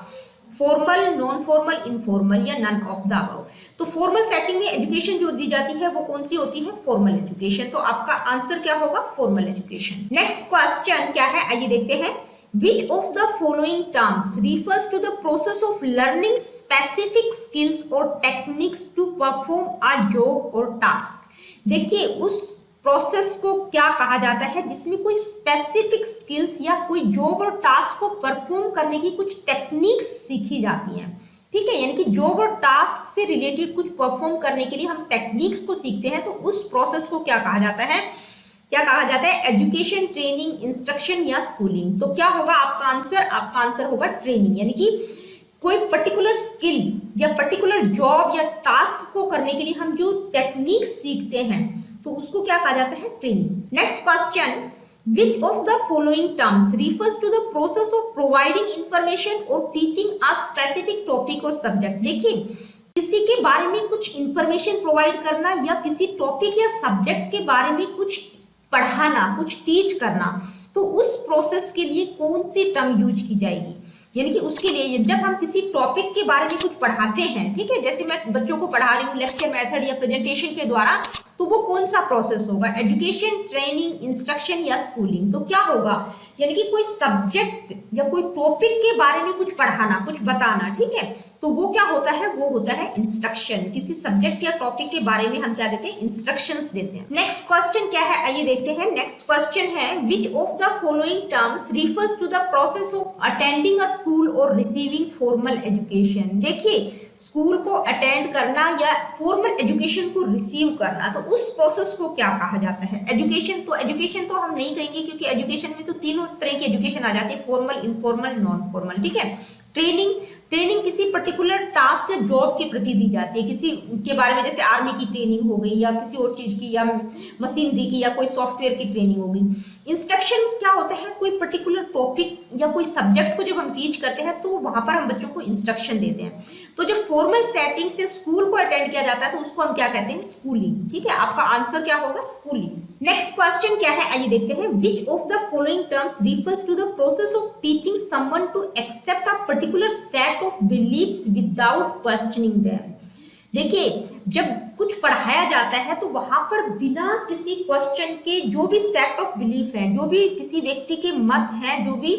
फॉर्मल, नॉन फॉर्मल, इनफॉर्मल या नन ऑफ द अबव। तो फॉर्मल सेटिंग में एजुकेशन जो दी जाती है वो कौन सी होती है? Formal education. तो आपका आंसर क्या होगा? Formal education. नेक्स्ट क्वेश्चन क्या है, आइए देखते हैं। Which of the following terms refers to the process of learning specific skills or techniques to perform a job or task? देखिए उस प्रोसेस को क्या कहा जाता है जिसमें कोई स्पेसिफिक स्किल्स या कोई जॉब और टास्क को परफॉर्म करने की कुछ टेक्निक्स सीखी जाती हैं। ठीक है, यानी कि जॉब और टास्क से रिलेटेड कुछ परफॉर्म करने के लिए हम टेक्निक्स को सीखते हैं, तो उस प्रोसेस को क्या कहा जाता है? क्या कहा जाता है? एजुकेशन, ट्रेनिंग, इंस्ट्रक्शन या स्कूलिंग। तो क्या होगा आपका आंसर? आपका आंसर होगा ट्रेनिंग, यानी कि कोई पर्टिकुलर स्किल या पर्टिकुलर जॉब या टास्क को करने के लिए हम जो टेक्निक सीखते हैं तो उसको क्या कहा जाता है? Training. Next question, which of the following terms refers to the process of providing information or teaching a specific topic or subject? देखिए किसी के बारे में कुछ इंफॉर्मेशन प्रोवाइड करना या किसी टॉपिक या सब्जेक्ट के बारे में कुछ पढ़ाना, कुछ टीच करना, तो उस प्रोसेस के लिए कौन सी टर्म यूज की जाएगी? यानी कि उसके लिए जब हम किसी टॉपिक के बारे में कुछ पढ़ाते हैं, ठीक है, जैसे मैं बच्चों को पढ़ा रही हूँ लेक्चर मेथड या प्रेजेंटेशन के द्वारा, तो वो कौन सा प्रोसेस होगा? एजुकेशन, ट्रेनिंग, इंस्ट्रक्शन या स्कूलिंग। तो क्या होगा? यानी कि कोई सब्जेक्ट या कोई टॉपिक के बारे में कुछ पढ़ाना, कुछ बताना, ठीक है, तो वो क्या होता है? वो होता है इंस्ट्रक्शन। किसी सब्जेक्ट या टॉपिक के बारे में हम क्या देते हैं? इंस्ट्रक्शंस देते हैं। नेक्स्ट क्वेश्चन क्या है, आइए देखते हैं। नेक्स्ट क्वेश्चन है, which of the following terms refers to the process of attending a school और रिसीविंग फॉर्मल एजुकेशन? देखिए स्कूल को अटेंड करना या फॉर्मल एजुकेशन को रिसीव करना, तो उस प्रोसेस को क्या कहा जाता है? एजुकेशन तो हम नहीं कहेंगे, क्योंकि एजुकेशन में तो तीनों तरह की एजुकेशन आ जाती है, फॉर्मल, इनफॉर्मल, नॉन फॉर्मल। ठीक है, ट्रेनिंग किसी पर्टिकुलर टास्क या जॉब के प्रति दी जाती है, किसी के बारे में, जैसे आर्मी की ट्रेनिंग हो गई या किसी और चीज की या मशीनरी की या कोई सॉफ्टवेयर की ट्रेनिंग हो गई। इंस्ट्रक्शन क्या होता है? कोई पर्टिकुलर टॉपिक या कोई सब्जेक्ट को जब हम टीच करते हैं तो वहां पर हम बच्चों को इंस्ट्रक्शन देते हैं। तो जब फॉर्मल सेटिंग से स्कूल को अटेंड किया जाता है तो उसको हम क्या कहते हैं? स्कूलिंग। ठीक है, आपका आंसर क्या होगा? स्कूलिंग। नेक्स्ट क्वेश्चन क्या है, आइए देखते हैं। Which of the following terms refers to the process of teaching someone to accept a particular set of beliefs without questioning them? देखिए जब कुछ पढ़ाया जाता है तो वहां पर बिना किसी क्वेश्चन के जो भी सेट ऑफ बिलीफ है, जो भी किसी व्यक्ति के मत हैं, जो भी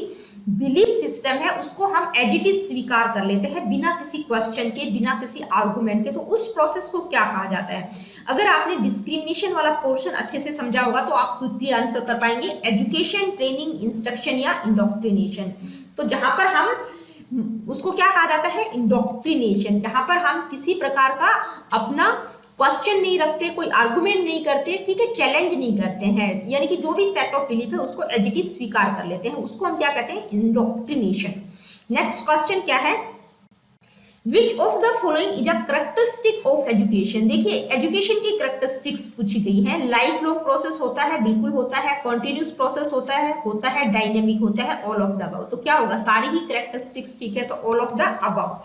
बिलीफ सिस्टम है, उसको हम एज इट इज स्वीकार कर लेते हैं बिना किसी क्वेश्चन के, बिना किसी आर्गुमेंट के। तो उस प्रोसेस को क्या कहा जाता है? अगर आपने डिस्क्रिमिनेशन वाला पोर्शन अच्छे से समझा होगा तो आप क्विकली आंसर कर पाएंगे, एजुकेशन, ट्रेनिंग, इंस्ट्रक्शन या इंडोक्ट्रिनेशन। तो जहां पर हम उसको क्या कहा जाता है? इंडोक्ट्रिनेशन, जहां पर हम किसी प्रकार का अपना क्वेश्चन नहीं रखते, कोई आर्गुमेंट नहीं करते, ठीक है, चैलेंज नहीं करते हैं, यानी कि जो भी सेट ऑफ बिलीफ है उसको एज इट इज स्वीकार कर लेते हैं, उसको हम क्या कहते हैं? इंडोक्ट्रिनेशन। नेक्स्ट क्वेश्चन क्या है? Which of the following is a characteristic of education. देखिए एजुकेशन की करेक्टरिस्टिक्स पूछी गई है। लाइफ लॉन्ग प्रोसेस होता है, बिल्कुल होता है। कॉन्टिन्यूस प्रोसेस होता है, डायनेमिक होता है, ऑल ऑफ द अबव। तो क्या होगा, सारी ही करेक्टरिस्टिक्स ठीक है, तो all of the above.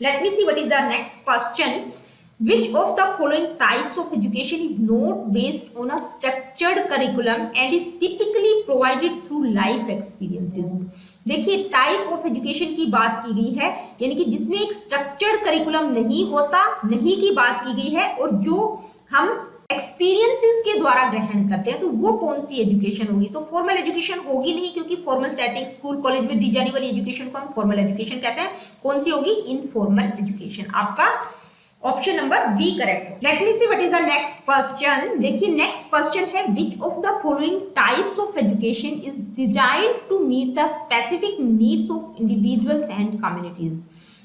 Late me see what is the next question. Which of the following types of education is not based on a structured curriculum and is typically provided through life experiences? देखिए type of education की बात की गई है, यानी कि जिसमें एक स्ट्रक्चर्ड करिकुलम नहीं होता, नहीं की बात की गई है, और जो हम एक्सपीरियंसेस के द्वारा ग्रहण करते हैं, तो वो कौन सी एजुकेशन होगी? तो फॉर्मल एजुकेशन होगी नहीं, क्योंकि फॉर्मल सेटिंग स्कूल कॉलेज में दी जाने वाली एजुकेशन को हम फॉर्मल एजुकेशन कहते हैं। कौन सी होगी? Informal education. आपका option number B correct. Let me see what is the next question. देखिए नेक्स्ट क्वेश्चन है, which of the following types of education is designed to meet the specific needs of individuals and communities.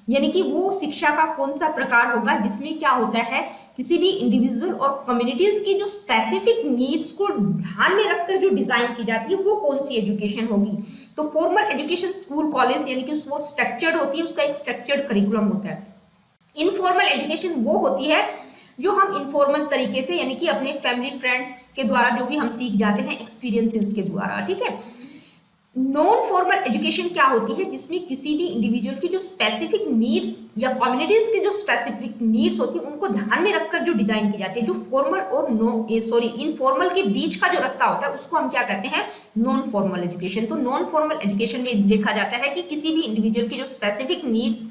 यानी कि वो शिक्षा का कौन सा प्रकार होगा जिसमें क्या होता है, किसी भी इंडिविजुअल और कम्युनिटीज की जो स्पेसिफिक नीड्स को ध्यान में रखकर जो डिजाइन की जाती है, वो कौन सी एजुकेशन होगी? तो फॉर्मल एजुकेशन स्कूल कॉलेज यानी कि वो स्ट्रक्चर्ड होती है, उसका एक स्ट्रक्चर्ड करिकुलम होता है। इनफॉर्मल एजुकेशन वो होती है जो हम इनफॉर्मल तरीके से, यानी कि अपने फैमिली फ्रेंड्स के द्वारा जो भी हम सीख जाते हैं एक्सपीरियंसेस के द्वारा, ठीक है। नॉन फॉर्मल एजुकेशन क्या होती है, जिसमें किसी भी इंडिविजुअल की जो स्पेसिफिक नीड्स या कम्युनिटीज की जो स्पेसिफिक नीड्स होती है उनको ध्यान में रखकर जो डिजाइन की जाती है। जो फॉर्मल और इनफॉर्मल के बीच का जो रास्ता होता है उसको हम क्या कहते हैं? Non formal education. तो नॉन फॉर्मल एजुकेशन में देखा जाता है कि किसी भी इंडिविजुअल की जो स्पेसिफिक नीड्स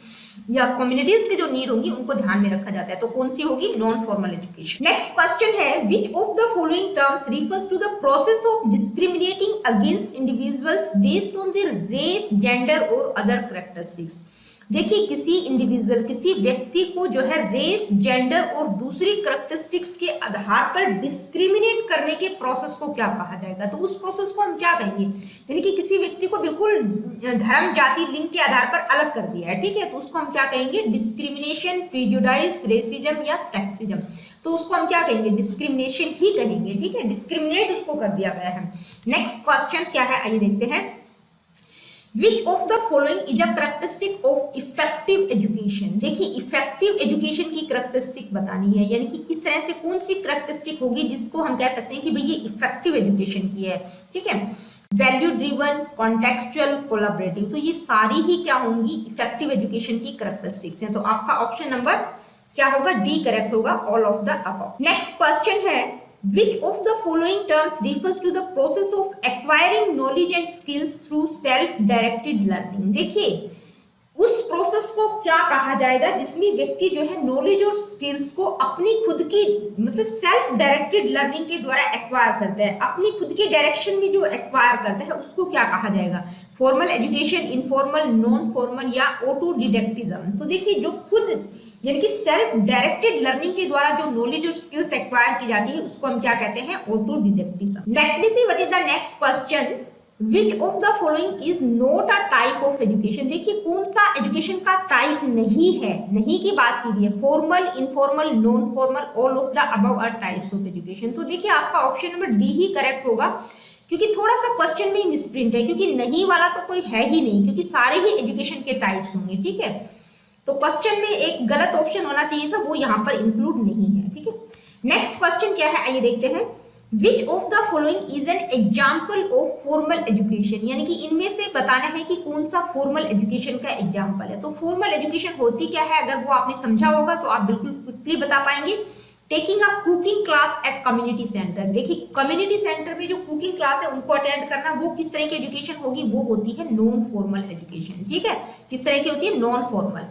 या कम्युनिटीज की जो नीड होंगी उनको ध्यान में रखा जाता है, तो कौन सी होगी? Non formal education. Next question है, which of the following terms refers to the process of discriminating against individuals based on their race, gender और अदर कैरेक्टरिस्टिक्स। देखिए किसी इंडिविजुअल, किसी व्यक्ति को जो है रेस, जेंडर और दूसरी कैरेक्टरिस्टिक्स के आधार पर डिस्क्रिमिनेट करने के प्रोसेस को क्या कहा जाएगा? तो उस प्रोसेस को हम क्या कहेंगे? यानी कि किसी व्यक्ति को बिल्कुल धर्म, जाति, लिंग के आधार पर अलग कर दिया है, ठीक है, तो उसको हम क्या कहेंगे? डिस्क्रिमिनेशन, प्रेजुडाइज, रेसिज्म या सेक्सिज्म। तो उसको हम क्या कहेंगे? डिस्क्रिमिनेशन ही कहेंगे, ठीक है, डिस्क्रिमिनेट उसको कर दिया गया है। नेक्स्ट क्वेश्चन क्या है, आइए देखते हैं। Which of the following is a characteristic of effective education? देखिए इफेक्टिव एजुकेशन की कैरेक्टरिस्टिक बतानी है, यानी कि किस तरह से कौन सी कैरेक्टरिस्टिक होगी जिसको हम कह सकते हैं कि भाई ये इफेक्टिव एजुकेशन की है, ठीक है। वैल्यू ड्रिवन, कॉन्टेक्सचुअल, कोलैबोरेटिव, तो ये सारी ही क्या होंगी? इफेक्टिव एजुकेशन की कैरेक्टरिस्टिक्स हैं। तो आपका ऑप्शन नंबर क्या होगा? डी करेक्ट होगा, all of the above. Next question है, which of the following terms refers to the process of acquiring knowledge and skills through self directed learning? देखिए उस प्रोसेस को क्या कहा जाएगा जिसमें व्यक्ति जो है नॉलेज और स्किल्स को अपनी खुद की, मतलब सेल्फ डायरेक्टेड लर्निंग के द्वारा एक्वायर करता है, अपनी खुद की डायरेक्शन में जो एक्वायर करता है उसको क्या कहा जाएगा? Formal education, informal, non formal या ऑटोडिडक्टिज्म। तो देखिए जो खुद यानी कि सेल्फ डायरेक्टेड लर्निंग के द्वारा जो नॉलेज और स्किल्स एक्वायर की जाती है उसको हम क्या कहते हैं? Autodidactism. Let me see what is the next question. Which of the following is not a type of education? देखिए कौन सा एजुकेशन का टाइप नहीं है, नहीं की बात की गई है। Formal, informal, non formal, all of the above are types of education. तो देखिए आपका ऑप्शन नंबर डी ही करेक्ट होगा, क्योंकि थोड़ा सा क्वेश्चन में मिसप्रिंट है, क्योंकि नहीं वाला तो कोई है ही नहीं, क्योंकि सारे ही एजुकेशन के टाइप्स होंगे, ठीक है। तो क्वेश्चन में एक गलत ऑप्शन होना चाहिए था, वो यहाँ पर इंक्लूड नहीं है, ठीक है। नेक्स्ट क्वेश्चन क्या है, आइए देखते हैं। Which of the following is an example of formal education? यानी कि इनमें से बताना है कि कौन सा फॉर्मल एजुकेशन का एग्जाम्पल है। तो फॉर्मल एजुकेशन होती क्या है, अगर वो आपने समझा होगा तो आप बिल्कुल क्विकली बता पाएंगे। Taking a cooking class at community centre. देखिए कम्युनिटी सेंटर में जो कुकिंग क्लास है उनको अटेंड करना, वो किस तरह की एजुकेशन होगी? वो होती है नॉन फॉर्मल एजुकेशन, ठीक है। किस तरह की होती है? Non formal.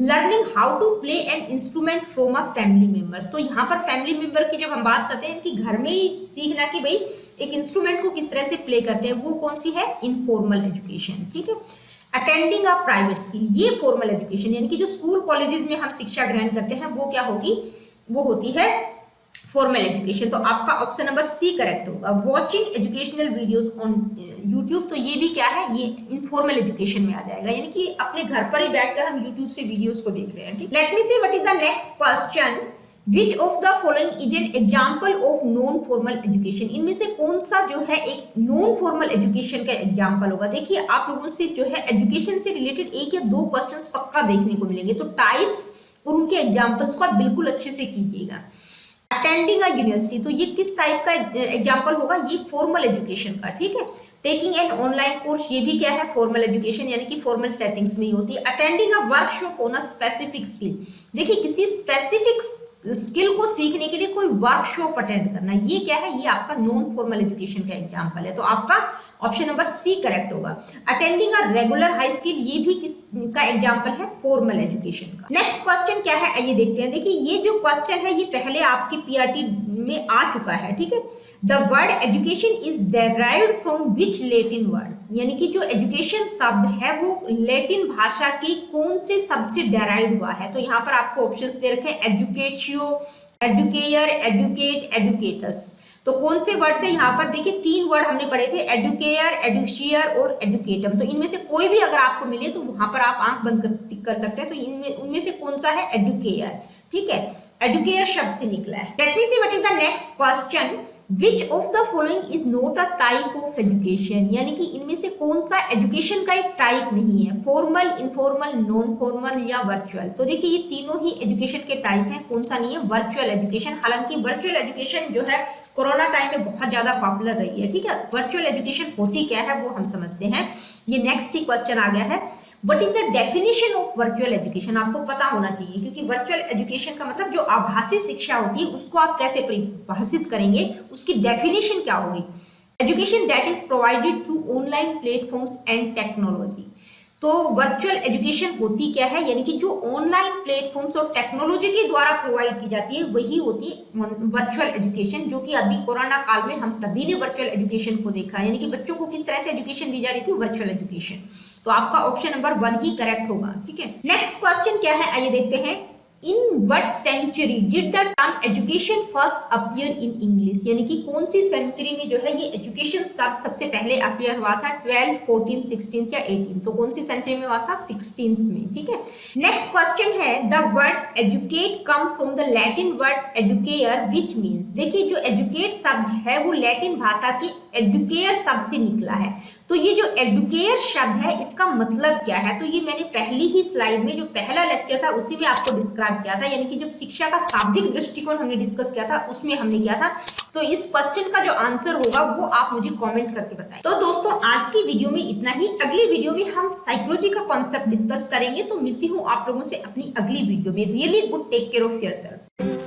Learning how to play an instrument from a family members. तो यहाँ पर फैमिली मेंबर की जब हम बात करते हैं कि घर में ही सीखना कि भाई एक इंस्ट्रूमेंट को किस तरह से प्ले करते हैं, वो कौन सी है? इनफॉर्मल एजुकेशन, ठीक है। अटेंडिंग अ प्राइवेट स्कूल, ये फॉर्मल एजुकेशन, यानी कि जो स्कूल कॉलेजेस में हम शिक्षा ग्रहण करते हैं वो क्या होगी? वो होती है फॉर्मल एजुकेशन। तो आपका ऑप्शन नंबर सी करेक्ट होगा। Watching educational videos on YouTube, तो ये भी क्या है? ये इनफॉर्मल एजुकेशन में आ जाएगा, यानी कि अपने घर पर ही बैठकर हम यूट्यूब से वीडियोस को देख रहे हैं, ठीक। Late me see what is the next question. Which of the following is an example of non formal education, इनमें से कौन सा जो है एक नॉन फॉर्मल एजुकेशन का एग्जाम्पल होगा। देखिए आप लोगों से जो है एजुकेशन से रिलेटेड 1 या 2 क्वेश्चंस पक्का देखने को मिलेंगे, तो टाइप्स और उनके एग्जाम्पल्स को आप बिल्कुल अच्छे से कीजिएगा। अटेंडिंग अ यूनिवर्सिटी, तो ये किस टाइप का एग्जाम्पल होगा, ये फॉर्मल एजुकेशन का, ठीक है। टेकिंग एन ऑनलाइन कोर्स, ये भी क्या है, फॉर्मल एजुकेशन, यानी कि फॉर्मल सेटिंग्स में ही होती है। Attending a workshop on a specific skill, देखिए किसी स्पेसिफिक स्किल को सीखने के लिए कोई वर्कशॉप अटेंड करना, ये क्या है, ये आपका नॉन फॉर्मल एजुकेशन का एग्जाम्पल है, तो आपका ऑप्शन नंबर सी करेक्ट होगा। Attending a regular high skill, ये भी किस का एग्जाम्पल है, फॉर्मल एजुकेशन का। नेक्स्ट क्वेश्चन क्या है, आइए देखते हैं। देखिए ये जो क्वेश्चन है ये पहले आपकी पीआरटी में आ चुका है, ठीक है। The word education is derived from which Latin word, यानी कि जो एजुकेशन शब्द है वो लैटिन भाषा की कौन से शब्द से डेराइव हुआ है। तो यहाँ पर आपको ऑप्शंस दे रखे हैं, एजुकेशियो, एडुकेयर, एडुकेट, एडुकेटस। तो कौन से वर्ड से, यहाँ पर देखिए 3 वर्ड हमने पढ़े थे, एडुकेयर, एडुशियर और एडुकेटम। तो इनमें से कोई भी अगर आपको मिले तो वहां पर आप आंख बंद कर टिक कर सकते हैं। तो इनमें उनमें से कौन सा है, एडुकेयर, ठीक है, एडुकेयर शब्द से निकला है। Late me see what is the next question, which of the following is not a type of education, यानी कि इनमें से कौन सा एजुकेशन का एक टाइप नहीं है, फॉर्मल, इनफॉर्मल, नॉन फॉर्मल या वर्चुअल। तो देखिए ये तीनों ही एजुकेशन के टाइप हैं, कौन सा नहीं है, वर्चुअल एजुकेशन। हालांकि वर्चुअल एजुकेशन जो है कोरोना टाइम में बहुत ज्यादा पॉपुलर रही है, ठीक है। वर्चुअल एजुकेशन होती क्या है वो हम समझते हैं। ये नेक्स्ट ही क्वेश्चन आ गया है, what is the definition of virtual education, आपको पता होना चाहिए, क्योंकि वर्चुअल एजुकेशन का मतलब जो आभासी शिक्षा होती है उसको आप कैसे परिभाषित करेंगे, उसकी डेफिनेशन क्या होगी। Education that is provided through online platforms and technology. तो वर्चुअल एजुकेशन होती क्या है, यानी कि जो ऑनलाइन प्लेटफॉर्म्स और टेक्नोलॉजी के द्वारा प्रोवाइड की जाती है वही होती है वर्चुअल एजुकेशन, जो कि अभी कोरोना काल में हम सभी ने वर्चुअल एजुकेशन को देखा, यानी कि बच्चों को किस तरह से एजुकेशन दी जा रही थी, वर्चुअल एजुकेशन। तो आपका ऑप्शन नंबर 1 ही करेक्ट होगा, ठीक है। नेक्स्ट क्वेश्चन क्या है, आइए देखते हैं। In what century did the term education first appear in English, यानी कि कौन सी सेंचुरी में जो है ये एजुकेशन शब्द सबसे पहले अपीयर हुआ था, 12th, 14th, 16th या 18th। तो कौन सी सेंचुरी में हुआ था, 16th में, ठीक है। नेक्स्ट क्वेश्चन है, the word educate come from the Latin word Educare which means, देखिए जो एजुकेट शब्द है वो लैटिन भाषा की एडुकेयर शब्द से निकला है। तो ये जो एडुकेयर शब्द है इसका मतलब क्या है, तो ये मैंने पहली ही स्लाइड में जो पहला लेक्चर था उसी में आपको डिस्क्राइब किया था, यानी कि जब शिक्षा का शाब्दिक दृष्टिकोण हमने डिस्कस किया था उसमें हमने किया था। तो इस क्वेश्चन का जो आंसर होगा वो आप मुझे कमेंट करके बताएं। तो दोस्तों आज की वीडियो में इतना ही, अगली वीडियो में हम साइकोलॉजी का कॉन्सेप्ट डिस्कस करेंगे। तो मिलती हूँ आप लोगों से अपनी अगली वीडियो में। Really good, take care of yourself.